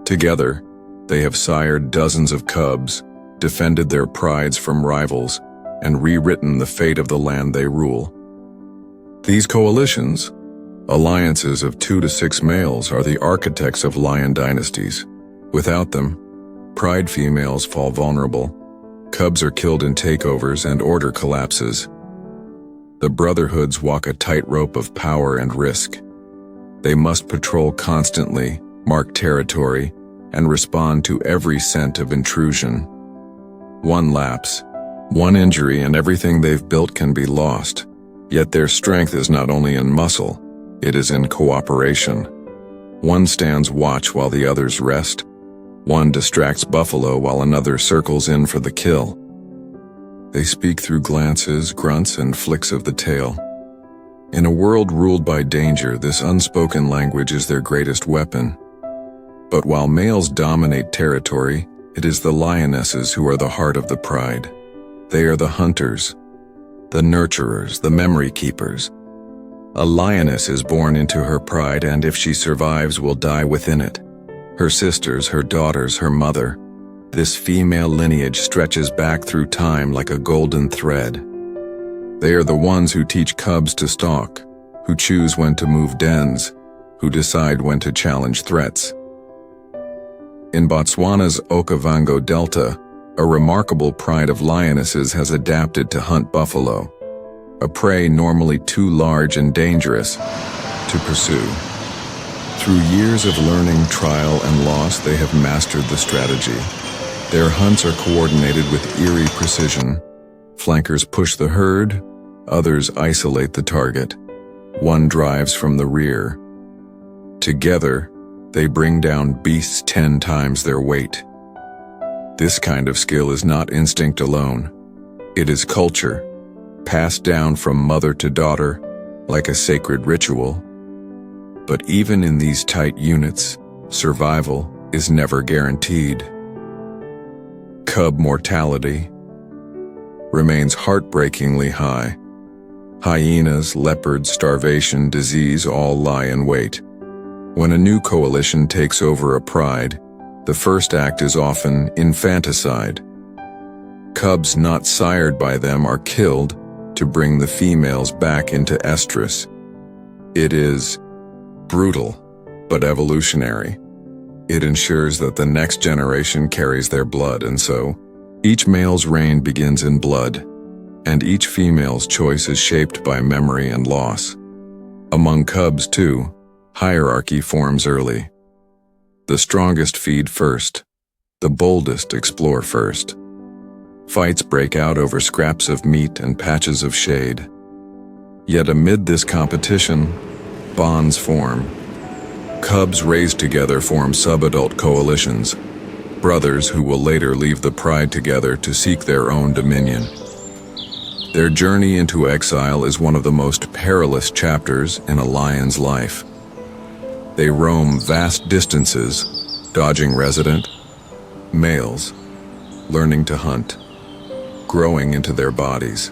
Together, they have sired dozens of cubs, defended their prides from rivals, and rewritten the fate of the land they rule. These coalitions, alliances of 2 to 6 males, are the architects of lion dynasties. Without them, pride females fall vulnerable, cubs are killed in takeovers, and order collapses. The brotherhoods walk a tightrope of power and risk. They must patrol constantly, mark territory, and respond to every scent of intrusion. One lapse, one injury, and everything they've built can be lost. Yet their strength is not only in muscle, it is in cooperation. One stands watch while the others rest. One distracts buffalo while another circles in for the kill. They speak through glances, grunts, and flicks of the tail. In a world ruled by danger, this unspoken language is their greatest weapon. But while males dominate territory, it is the lionesses who are the heart of the pride. They are the hunters, the nurturers, the memory keepers. A lioness is born into her pride, and if she survives, will die within it. Her sisters, her daughters, her mother. This female lineage stretches back through time like a golden thread. They are the ones who teach cubs to stalk, who choose when to move dens, who decide when to challenge threats. In Botswana's Okavango Delta, a remarkable pride of lionesses has adapted to hunt buffalo, a prey normally too large and dangerous to pursue. Through years of learning, trial, and loss, they have mastered the strategy. Their hunts are coordinated with eerie precision. Flankers push the herd, others isolate the target. One drives from the rear. Together, they bring down beasts 10 times their weight. This kind of skill is not instinct alone. It is culture, passed down from mother to daughter like a sacred ritual. But even in these tight units, survival, is never guaranteed. Cub mortality remains heartbreakingly high. Hyenas, leopards, starvation, disease all lie in wait. When a new coalition takes over a pride, the first act is often infanticide. Cubs not sired by them are killed to bring the females back into estrus. It is brutal, but evolutionary. It ensures that the next generation carries their blood, and so, each male's reign begins in blood, and each female's choice is shaped by memory and loss. Among cubs, too, hierarchy forms early. The strongest feed first. The boldest explore first. Fights break out over scraps of meat and patches of shade. Yet amid this competition, bonds form. Cubs raised together form subadult coalitions, brothers who will later leave the pride together to seek their own dominion. Their journey into exile is one of the most perilous chapters in a lion's life. They roam vast distances, dodging resident males, learning to hunt, growing into their bodies.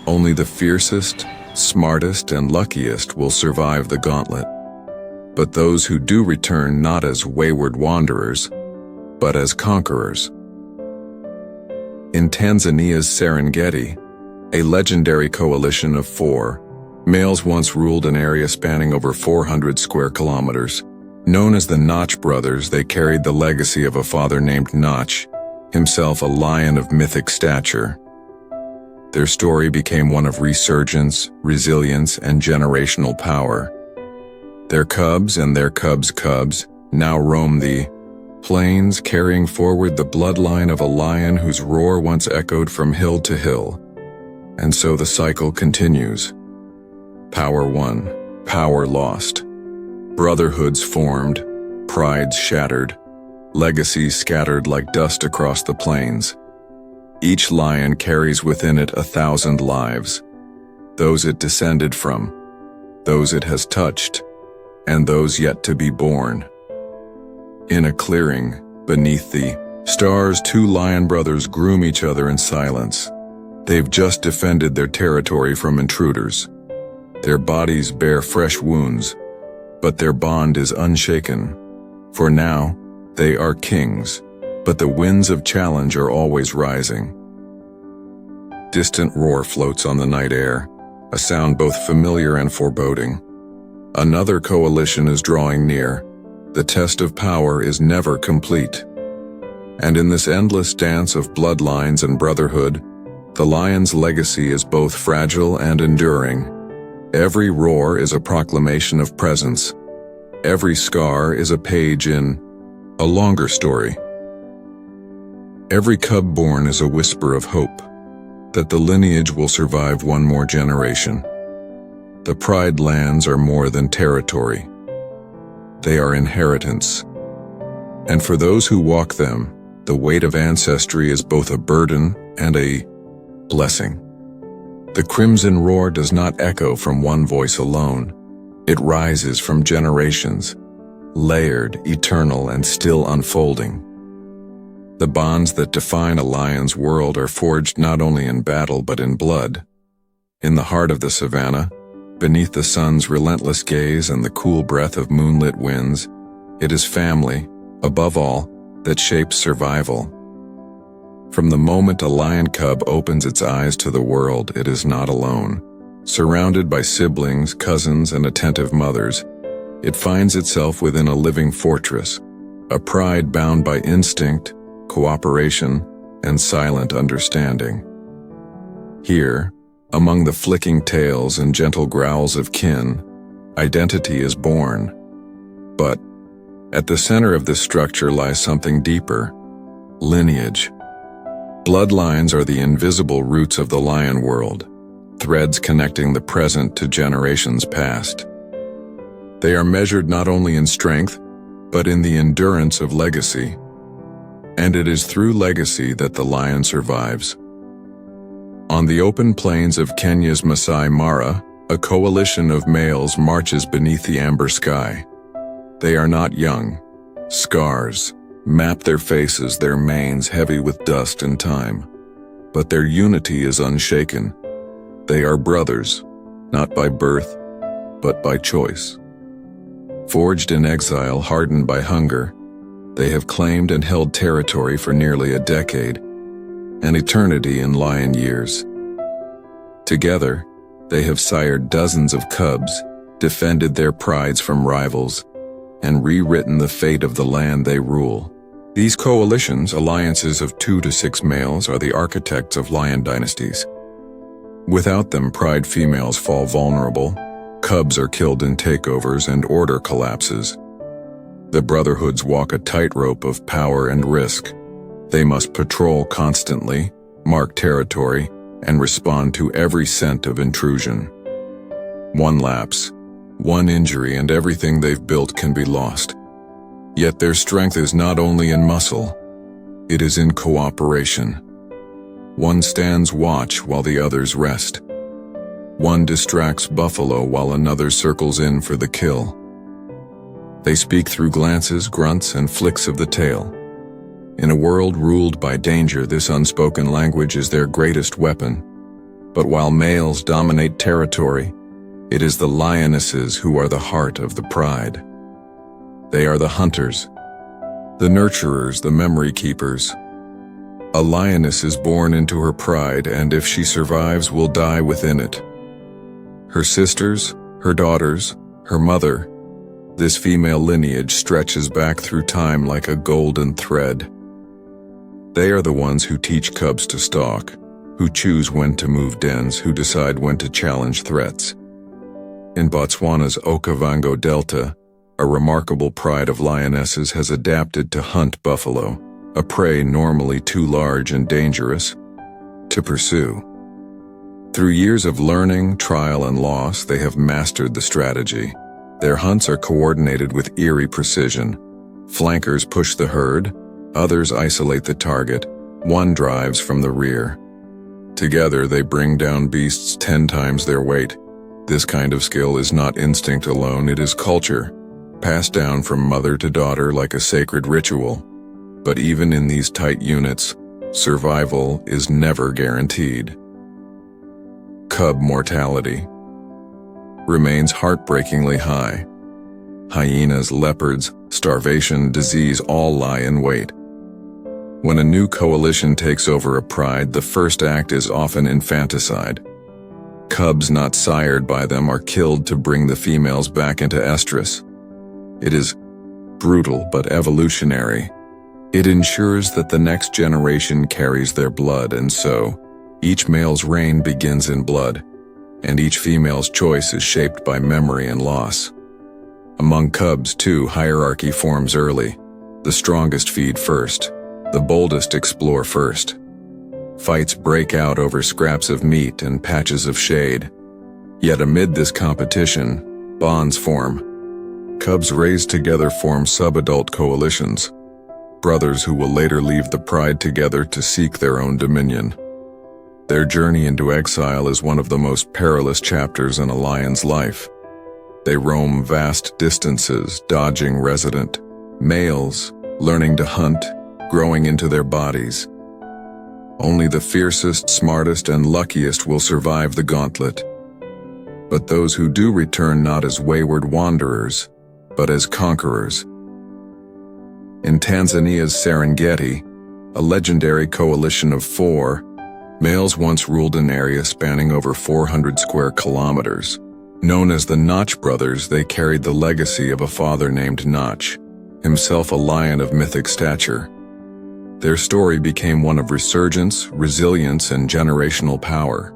Only the fiercest, smartest, and luckiest will survive the gauntlet. But those who do return not as wayward wanderers, but as conquerors. In Tanzania's Serengeti, a legendary coalition of 4 males once ruled an area spanning over 400 square kilometers. Known as the Notch brothers, they carried the legacy of a father named Notch, himself a lion of mythic stature. Their story became one of resurgence, resilience, and generational power. Their cubs and their cubs' now roam the plains, carrying forward the bloodline of a lion whose roar once echoed from hill to hill. And so the cycle continues. Power won, power lost. Brotherhoods formed, prides shattered, legacies scattered like dust across the plains. Each lion carries within it 1,000 lives, those it descended from, those it has touched, and those yet to be born. In a clearing, beneath the stars, 2 lion brothers groom each other in silence. They've just defended their territory from intruders. Their bodies bear fresh wounds, but their bond is unshaken. For now, they are kings, but the winds of challenge are always rising. Distant roar floats on the night air, a sound both familiar and foreboding. Another coalition is drawing near. The test of power is never complete. And in this endless dance of bloodlines and brotherhood, the lion's legacy is both fragile and enduring. Every roar is a proclamation of presence. Every scar is a page in a longer story. Every cub born is a whisper of hope, that the lineage will survive one more generation. The pride lands are more than territory. They are inheritance. And for those who walk them, the weight of ancestry is both a burden and a blessing. The crimson roar does not echo from one voice alone. It rises from generations, layered, eternal, and still unfolding. The bonds that define a lion's world are forged not only in battle but in blood. In the heart of the savannah, beneath the sun's relentless gaze and the cool breath of moonlit winds, it is family, above all, that shapes survival. From the moment a lion cub opens its eyes to the world, it is not alone. Surrounded by siblings, cousins, and attentive mothers, it finds itself within a living fortress, a pride bound by instinct, cooperation, and silent understanding. Here, among the flicking tails and gentle growls of kin, identity is born. But at the center of this structure lies something deeper: lineage. Bloodlines are the invisible roots of the lion world, threads connecting the present to generations past. They are measured not only in strength, but in the endurance of legacy. And it is through legacy that the lion survives. On the open plains of Kenya's Masai Mara, a coalition of males marches beneath the amber sky. They are not young, Scars map their faces, their manes heavy with dust and time. But their unity is unshaken. They are brothers, not by birth, but by choice. Forged in exile, hardened by hunger, they have claimed and held territory for nearly a decade, an eternity in lion years. Together, they have sired dozens of cubs, defended their prides from rivals, and rewritten the fate of the land they rule. These coalitions, alliances of 2 to 6 males, are the architects of lion dynasties. Without them, pride females fall vulnerable, cubs are killed in takeovers, and order collapses. The brotherhoods walk a tightrope of power and risk. They must patrol constantly, mark territory, and respond to every scent of intrusion. One lapse, one injury, and everything they've built can be lost. Yet their strength is not only in muscle, it is in cooperation. One stands watch while the others rest. One distracts buffalo while another circles in for the kill. They speak through glances, grunts, and flicks of the tail. In a world ruled by danger, this unspoken language is their greatest weapon. But while males dominate territory, it is the lionesses who are the heart of the pride. They are the hunters, the nurturers, the memory keepers. A lioness is born into her pride, and if she survives, will die within it. Her sisters, her daughters, her mother, this female lineage stretches back through time like a golden thread. They are the ones who teach cubs to stalk, who choose when to move dens, who decide when to challenge threats. In Botswana's Okavango Delta, a remarkable pride of lionesses has adapted to hunt buffalo, a prey normally too large and dangerous to pursue. Through years of learning, trial, and loss, they have mastered the strategy. Their hunts are coordinated with eerie precision. Flankers push the herd, others isolate the target, one drives from the rear. Together, they bring down beasts 10 times their weight. This kind of skill is not instinct alone, it is culture, passed down from mother to daughter like a sacred ritual. But even in these tight units, survival is never guaranteed. Cub mortality remains heartbreakingly high. Hyenas, leopards, starvation, disease all lie in wait. When a new coalition takes over a pride, the first act is often infanticide. Cubs not sired by them are killed to bring the females back into estrus. It is brutal but evolutionary. It ensures that the next generation carries their blood, and so, each male's reign begins in blood, and each female's choice is shaped by memory and loss. Among cubs, too, hierarchy forms early. The strongest feed first. The boldest explore first. Fights break out over scraps of meat and patches of shade. Yet amid this competition, bonds form. Cubs raised together form subadult coalitions, brothers who will later leave the pride together to seek their own dominion. Their journey into exile is one of the most perilous chapters in a lion's life. They roam vast distances, dodging resident males, learning to hunt, growing into their bodies. Only the fiercest, smartest, and luckiest will survive the gauntlet. But those who do return not as wayward wanderers, but as conquerors. In Tanzania's Serengeti, a legendary coalition of 4 males once ruled an area spanning over 400 square kilometers. Known as the Notch brothers, they carried the legacy of a father named Notch, himself a lion of mythic stature. Their story became one of resurgence, resilience, and generational power.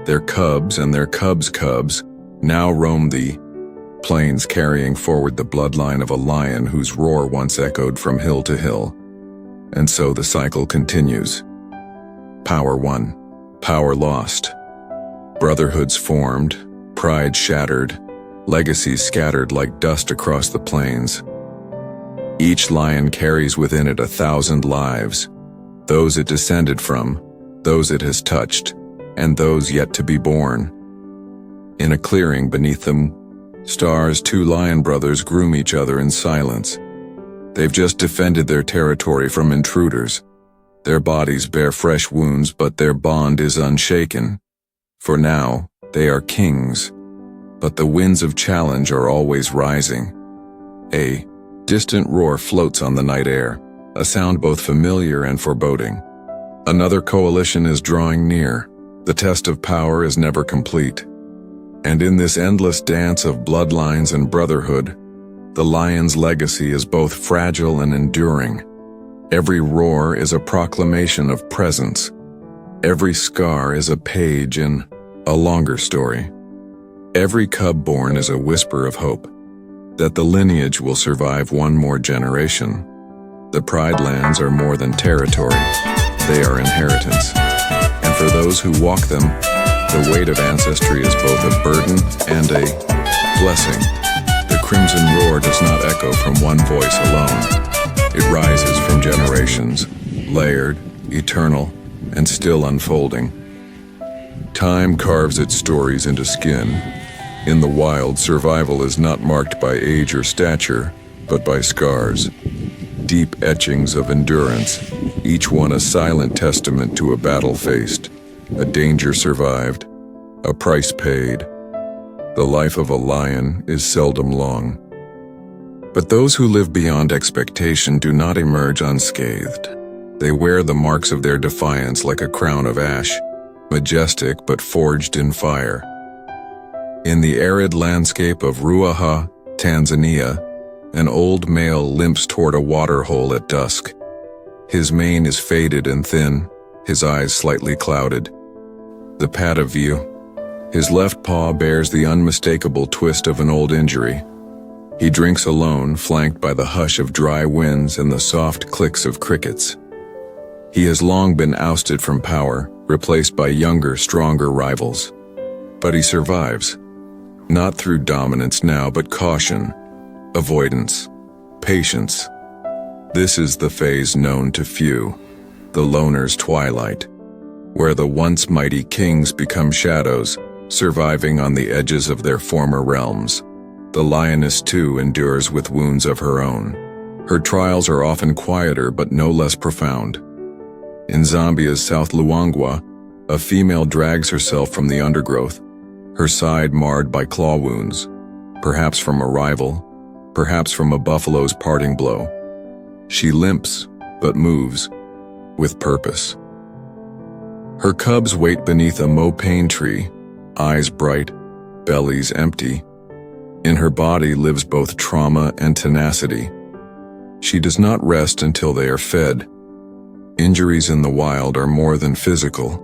Their cubs and their cubs' cubs now roam the plains, carrying forward the bloodline of a lion whose roar once echoed from hill to hill. And so the cycle continues. Power won, power lost. Brotherhoods formed, pride shattered, legacies scattered like dust across the plains. Each lion carries within it 1,000 lives, those it descended from, those it has touched, and those yet to be born. In a clearing beneath them, stars, 2 lion brothers groom each other in silence. They've just defended their territory from intruders. Their bodies bear fresh wounds, but their bond is unshaken. For now, they are kings. But the winds of challenge are always rising. A distant roar floats on the night air, a sound both familiar and foreboding. Another coalition is drawing near. The test of power is never complete. And in this endless dance of bloodlines and brotherhood, the lion's legacy is both fragile and enduring. Every roar is a proclamation of presence. Every scar is a page in a longer story. Every cub born is a whisper of hope, that the lineage will survive one more generation. The Pride Lands are more than territory, they are inheritance. And for those who walk them, the weight of ancestry is both a burden and a blessing. The crimson roar does not echo from one voice alone. It rises from generations, layered, eternal, and still unfolding. Time carves its stories into skin. In the wild, survival is not marked by age or stature, but by scars. Deep etchings of endurance, each one a silent testament to a battle faced, a danger survived, a price paid. The life of a lion is seldom long. But those who live beyond expectation do not emerge unscathed. They wear the marks of their defiance like a crown of ash, majestic but forged in fire. In the arid landscape of Ruaha, Tanzania, an old male limps toward a waterhole at dusk. His mane is faded and thin, his eyes slightly clouded. The pad of view. His left paw bears the unmistakable twist of an old injury. He drinks alone, flanked by the hush of dry winds and the soft clicks of crickets. He has long been ousted from power, replaced by younger, stronger rivals. But he survives. Not through dominance now, but caution, avoidance, patience. This is the phase known to few, the loner's twilight, where the once mighty kings become shadows, surviving on the edges of their former realms. The lioness too endures with wounds of her own. Her trials are often quieter but no less profound. In Zambia's South Luangwa, a female drags herself from the undergrowth, her side marred by claw wounds, perhaps from a rival, perhaps from a buffalo's parting blow. She limps, but moves, with purpose. Her cubs wait beneath a mopane tree, eyes bright, bellies empty. In her body lives both trauma and tenacity. She does not rest until they are fed. Injuries in the wild are more than physical,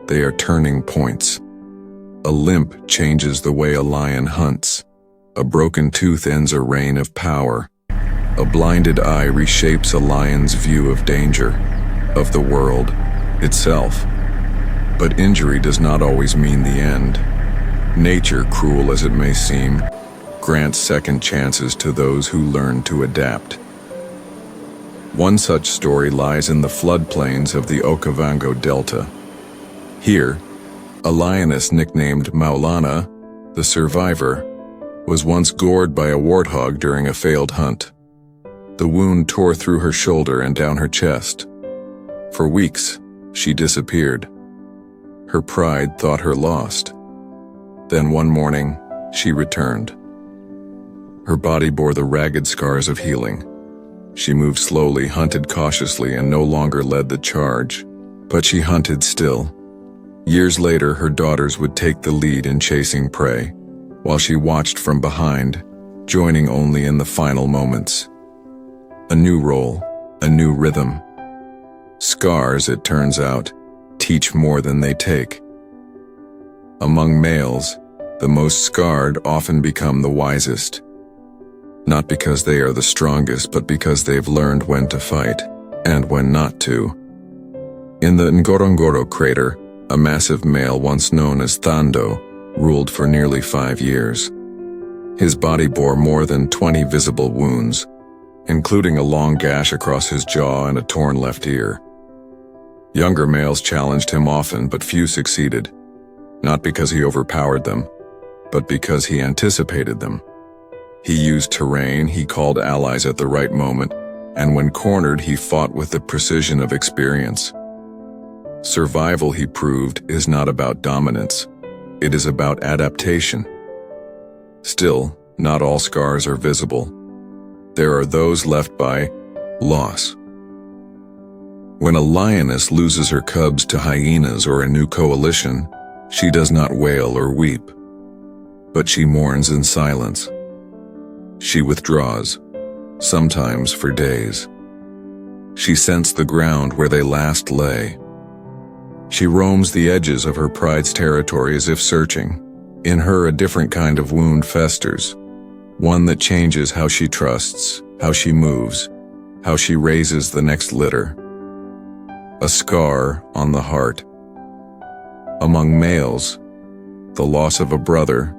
they are turning points. A limp changes the way a lion hunts. A broken tooth ends a reign of power. A blinded eye reshapes a lion's view of danger, of the world itself. But injury does not always mean the end. Nature, cruel as it may seem, grants second chances to those who learn to adapt. One such story lies in the floodplains of the Okavango Delta. Here, a lioness nicknamed Maulana, the survivor, was once gored by a warthog during a failed hunt. The wound tore through her shoulder and down her chest. For weeks, she disappeared. Her pride thought her lost. Then one morning, she returned. Her body bore the ragged scars of healing. She moved slowly, hunted cautiously, and no longer led the charge. But she hunted still. Years later, her daughters would take the lead in chasing prey, while she watched from behind, joining only in the final moments. A new role, a new rhythm. Scars, it turns out, teach more than they take. Among males, the most scarred often become the wisest. Not because they are the strongest, but because they've learned when to fight, and when not to. In the Ngorongoro crater, a massive male once known as Thando ruled for nearly 5 years. His body bore more than 20 visible wounds, including a long gash across his jaw and a torn left ear. Younger males challenged him often, but few succeeded, not because he overpowered them, but because he anticipated them. He used terrain, he called allies at the right moment, and when cornered, he fought with the precision of experience. Survival, he proved, is not about dominance. It is about adaptation. Still, not all scars are visible. There are those left by loss. When a lioness loses her cubs to hyenas or a new coalition, she does not wail or weep, but she mourns in silence. She withdraws, sometimes for days. She scents the ground where they last lay. She roams the edges of her pride's territory as if searching. In her, a different kind of wound festers, one that changes how she trusts, how she moves, how she raises the next litter. A scar on the heart. Among males, the loss of a brother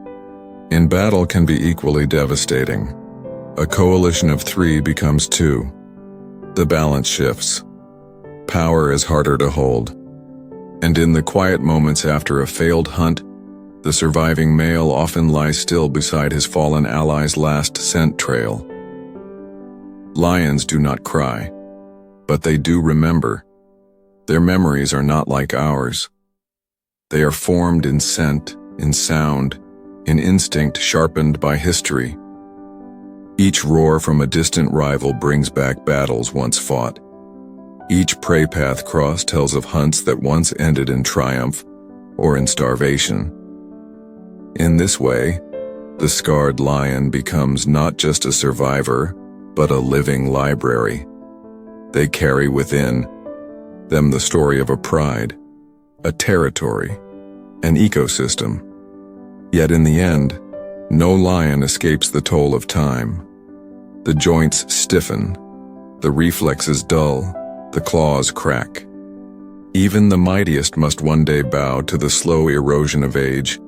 in battle can be equally devastating. A coalition of 3 becomes 2. The balance shifts. Power is harder to hold. And in the quiet moments after a failed hunt, the surviving male often lies still beside his fallen ally's last scent trail. Lions do not cry, but they do remember. Their memories are not like ours. They are formed in scent, in sound, in instinct sharpened by history. Each roar from a distant rival brings back battles once fought. Each prey path crossed tells of hunts that once ended in triumph or in starvation. In this way, the scarred lion becomes not just a survivor, but a living library. They carry within them the story of a pride, a territory, an ecosystem. Yet in the end, no lion escapes the toll of time. The joints stiffen, the reflexes dull, the claws crack. Even the mightiest must one day bow to the slow erosion of age,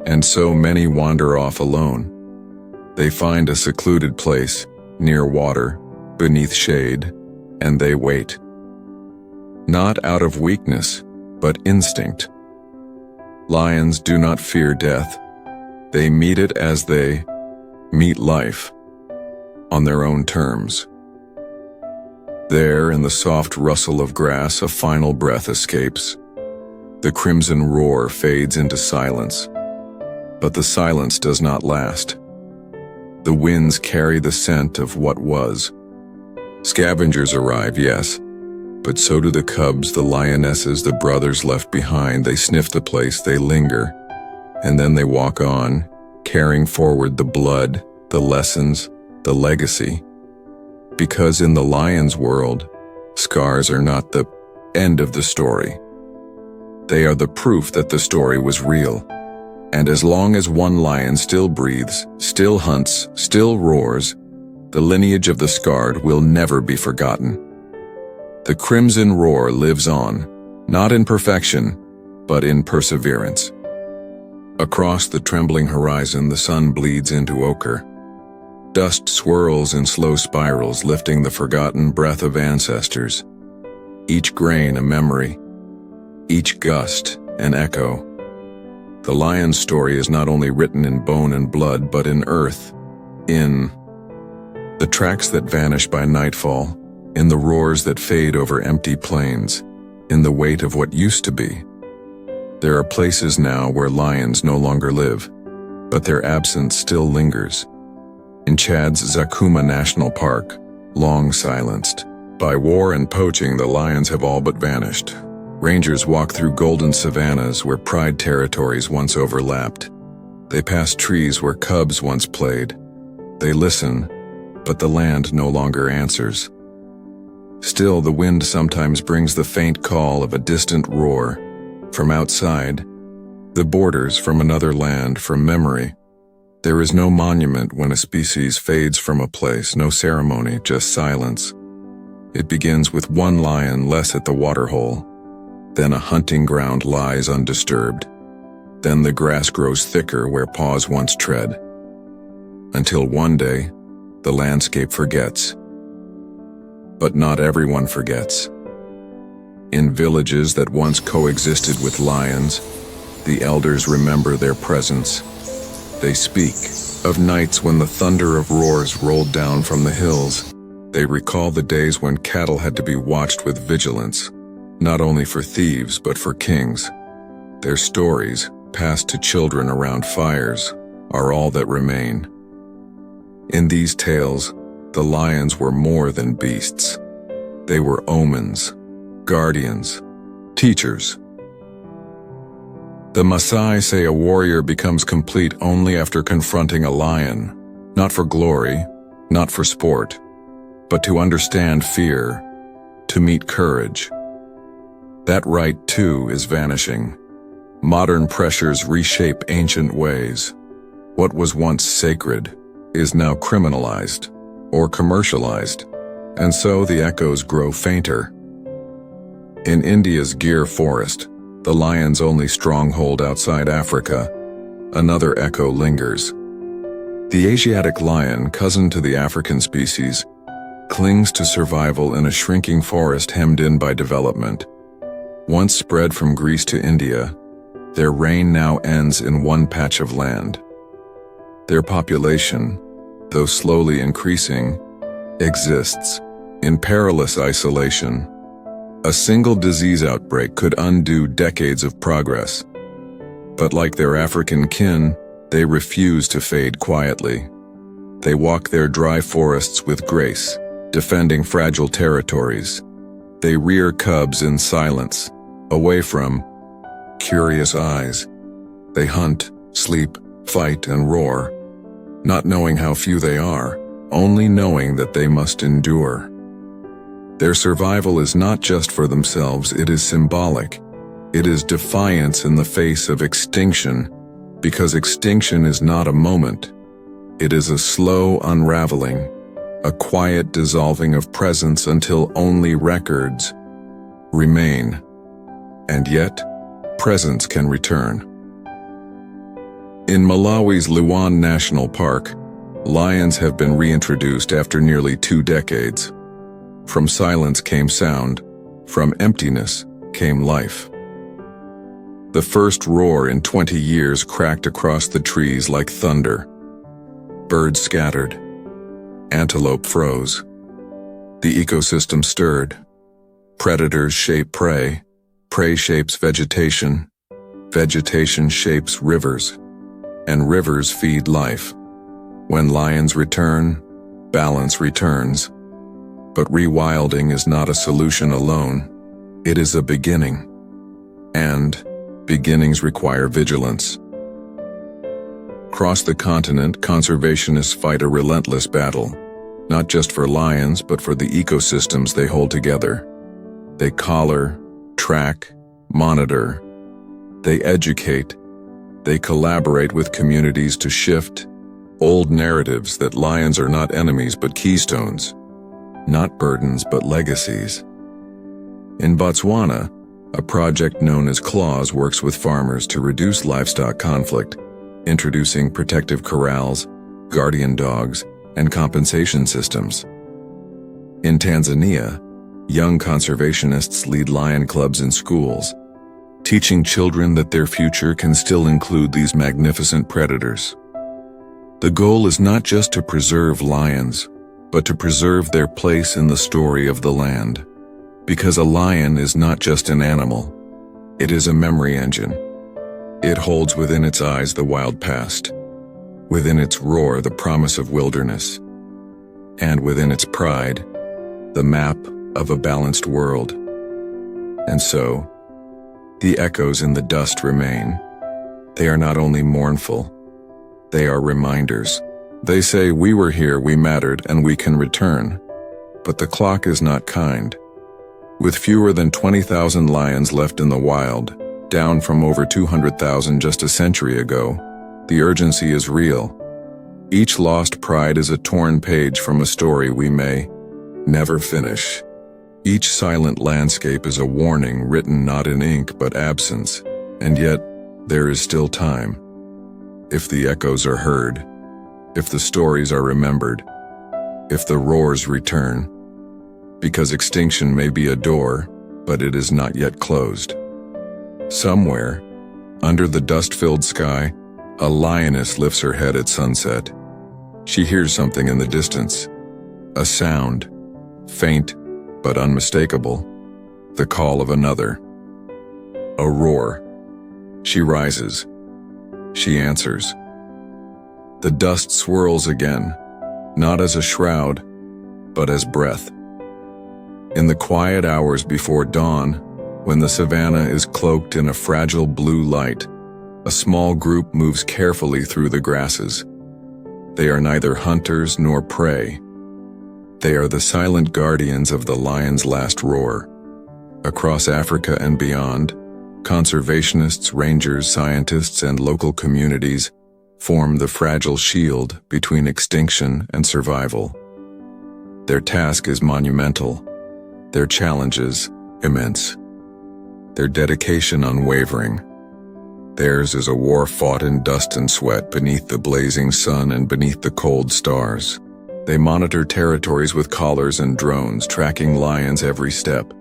and so many wander off alone. They find a secluded place, near water, beneath shade, and they wait. Not out of weakness, but instinct. Lions do not fear death. They meet it as they meet life, on their own terms. There, in the soft rustle of grass, a final breath escapes. The crimson roar fades into silence. But the silence does not last. The winds carry the scent of what was. Scavengers arrive, yes, but so do the cubs, the lionesses, the brothers left behind. They sniff the place, they linger, and then they walk on, carrying forward the blood, the lessons, the legacy. Because in the lion's world, scars are not the end of the story. They are the proof that the story was real. And as long as one lion still breathes, still hunts, still roars, the lineage of the scarred will never be forgotten. The crimson roar lives on, not in perfection, but in perseverance. Across the trembling horizon, the sun bleeds into ochre. Dust swirls in slow spirals, lifting the forgotten breath of ancestors. Each grain a memory, each gust an echo. The lion's story is not only written in bone and blood, but in earth, in the tracks that vanish by nightfall, in the roars that fade over empty plains, in the weight of what used to be. There are places now where lions no longer live, but their absence still lingers. In Chad's Zakuma National Park, long silenced. By war and poaching, the lions have all but vanished. Rangers walk through golden savannas where pride territories once overlapped. They pass trees where cubs once played. They listen, but the land no longer answers. Still, the wind sometimes brings the faint call of a distant roar. From outside, the borders from another land, from memory. There is no monument when a species fades from a place, no ceremony, just silence. It begins with one lion less at the waterhole. Then a hunting ground lies undisturbed. Then the grass grows thicker where paws once tread. Until one day, the landscape forgets. But not everyone forgets. In villages that once coexisted with lions, the elders remember their presence. They speak of nights when the thunder of roars rolled down from the hills, They recall the days when cattle had to be watched with vigilance, not only for thieves but for kings. Their stories, passed to children around fires, are all that remain. In these tales, the lions were more than beasts. They were omens, guardians, teachers. The Maasai say a warrior becomes complete only after confronting a lion, not for glory, not for sport, but to understand fear, to meet courage. That right, too, is vanishing. Modern pressures reshape ancient ways. What was once sacred is now criminalized or commercialized, and so the echoes grow fainter. In India's Gir forest, the lion's only stronghold outside Africa, another echo lingers. The Asiatic lion, cousin to the African species, clings to survival in a shrinking forest hemmed in by development. Once spread from Greece to India, their reign now ends in one patch of land. Their population, though slowly increasing, exists in perilous isolation. A single disease outbreak could undo decades of progress. But like their African kin, they refuse to fade quietly. They walk their dry forests with grace, defending fragile territories. They rear cubs in silence, away from curious eyes. They hunt, sleep, fight, and roar, not knowing how few they are, only knowing that they must endure. Their survival is not just for themselves, it is symbolic. It is defiance in the face of extinction, because extinction is not a moment. It is a slow unraveling, a quiet dissolving of presence until only records remain. And yet, presence can return. In Malawi's Luan National Park, lions have been reintroduced after nearly 2 decades. From silence came sound, from emptiness came life. The first roar in 20 years cracked across the trees like thunder. Birds scattered. Antelope froze. The ecosystem stirred. Predators shape prey. Prey shapes vegetation. Vegetation shapes rivers. And rivers feed life. When lions return, balance returns. But rewilding is not a solution alone. It is a beginning. And beginnings require vigilance. Across the continent, conservationists fight a relentless battle, not just for lions, but for the ecosystems they hold together. They collar, track, monitor. They educate. They collaborate with communities to shift old narratives that lions are not enemies but keystones, not burdens but legacies. In Botswana, a project known as Claws works with farmers to reduce livestock conflict, introducing protective corrals, guardian dogs, and compensation systems. In Tanzania, young conservationists lead lion clubs in schools, teaching children that their future can still include these magnificent predators. The goal is not just to preserve lions, but to preserve their place in the story of the land. Because a lion is not just an animal, it is a memory engine. It holds within its eyes the wild past, within its roar the promise of wilderness, and within its pride, the map of a balanced world. And so, the echoes in the dust remain. They are not only mournful, they are reminders. They say, we were here, we mattered, and we can return. But the clock is not kind. With fewer than 20,000 lions left in the wild, down from over 200,000 just a century ago, the urgency is real. Each lost pride is a torn page from a story we may never finish. Each silent landscape is a warning written not in ink but absence, and yet there is still time. If the echoes are heard, if the stories are remembered, if the roars return, because extinction may be a door, but it is not yet closed. Somewhere, under the dust-filled sky, a lioness lifts her head at sunset. She hears something in the distance, a sound, faint but unmistakable, the call of another. A roar. She rises. She answers. The dust swirls again, not as a shroud, but as breath. In the quiet hours before dawn, when the savannah is cloaked in a fragile blue light, a small group moves carefully through the grasses. They are neither hunters nor prey. They are the silent guardians of the lion's last roar. Across Africa and beyond, conservationists, rangers, scientists, and local communities form the fragile shield between extinction and survival. Their task is monumental, their challenges immense, their dedication unwavering. Theirs is a war fought in dust and sweat beneath the blazing sun and beneath the cold stars. They monitor territories with collars and drones, tracking lions every step.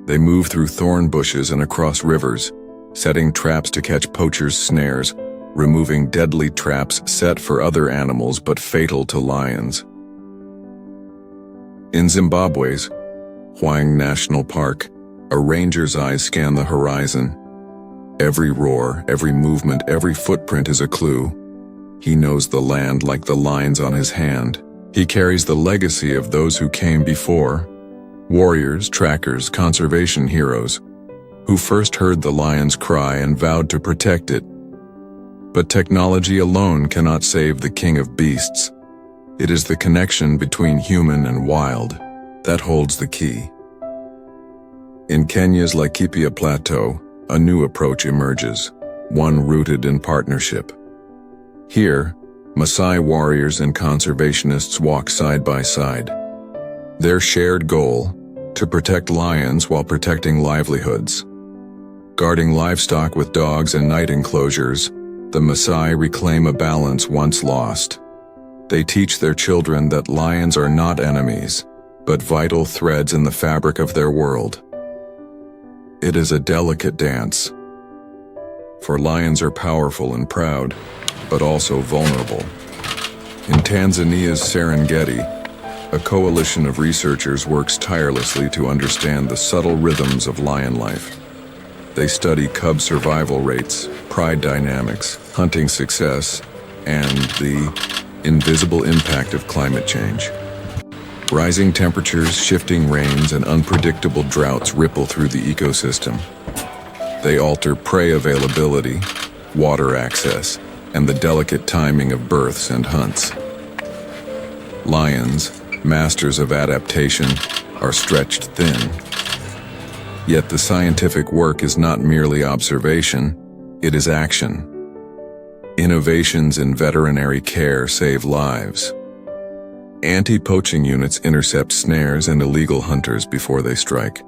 They move through thorn bushes and across rivers, setting traps to catch poachers' snares, removing deadly traps set for other animals but fatal to lions. In Zimbabwe's Hwang National Park, a ranger's eyes scan the horizon. Every roar, every movement, every footprint is a clue. He knows the land like the lines on his hand. He carries the legacy of those who came before, warriors, trackers, conservation heroes, who first heard the lion's cry and vowed to protect it. But technology alone cannot save the king of beasts. It is the connection between human and wild that holds the key. In Kenya's Laikipia Plateau, a new approach emerges, one rooted in partnership. Here, Maasai warriors and conservationists walk side by side. Their shared goal, to protect lions while protecting livelihoods. Guarding livestock with dogs and night enclosures, the Maasai reclaim a balance once lost. They teach their children that lions are not enemies, but vital threads in the fabric of their world. It is a delicate dance, for lions are powerful and proud, but also vulnerable. In Tanzania's Serengeti, a coalition of researchers works tirelessly to understand the subtle rhythms of lion life. They study cub survival rates, pride dynamics, hunting success, and the invisible impact of climate change. Rising temperatures, shifting rains, and unpredictable droughts ripple through the ecosystem. They alter prey availability, water access, and the delicate timing of births and hunts. Lions, masters of adaptation, are stretched thin. Yet the scientific work is not merely observation, it is action. Innovations in veterinary care save lives. Anti-poaching units intercept snares and illegal hunters before they strike.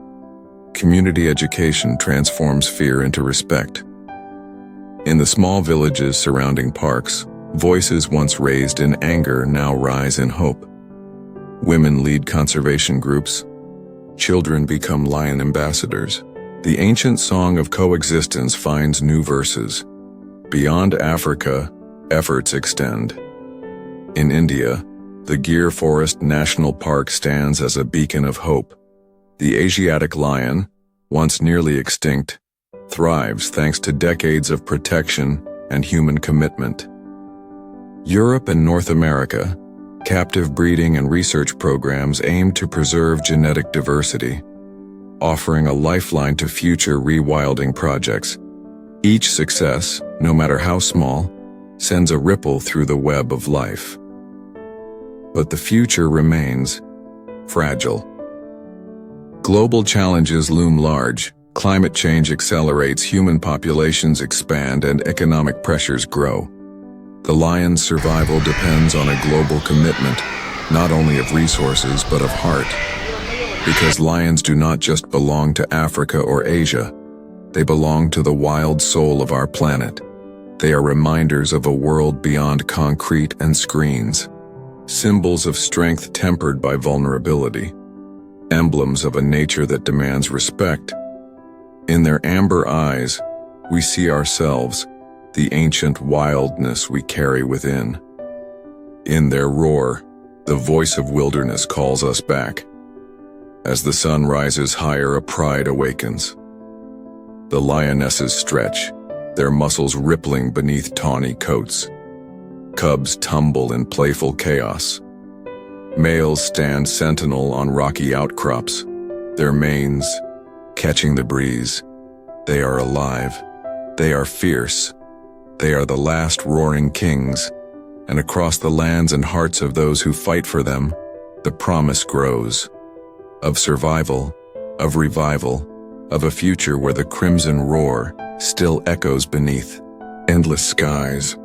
Community education transforms fear into respect. In the small villages surrounding parks, voices once raised in anger now rise in hope. Women lead conservation groups. Children become lion ambassadors. The ancient song of coexistence finds new verses. Beyond Africa, efforts extend. In India, the Gir Forest National Park stands as a beacon of hope. The Asiatic lion, once nearly extinct, thrives thanks to decades of protection and human commitment. Europe and North America, captive breeding and research programs aim to preserve genetic diversity, offering a lifeline to future rewilding projects. Each success, no matter how small, sends a ripple through the web of life. But the future remains fragile. Global challenges loom large. Climate change accelerates, human populations expand, and economic pressures grow. The lion's survival depends on a global commitment, not only of resources but of heart. Because lions do not just belong to Africa or Asia, they belong to the wild soul of our planet. They are reminders of a world beyond concrete and screens, symbols of strength tempered by vulnerability, emblems of a nature that demands respect. In their amber eyes, we see ourselves, the ancient wildness we carry within. In their roar, the voice of wilderness calls us back. As the sun rises higher, a pride awakens. The lionesses stretch, their muscles rippling beneath tawny coats. Cubs tumble in playful chaos. Males stand sentinel on rocky outcrops, their manes catching the breeze. They are alive. They are fierce. They are the last roaring kings, and across the lands and hearts of those who fight for them, the promise grows. Of survival, of revival, of a future where the crimson roar still echoes beneath endless skies.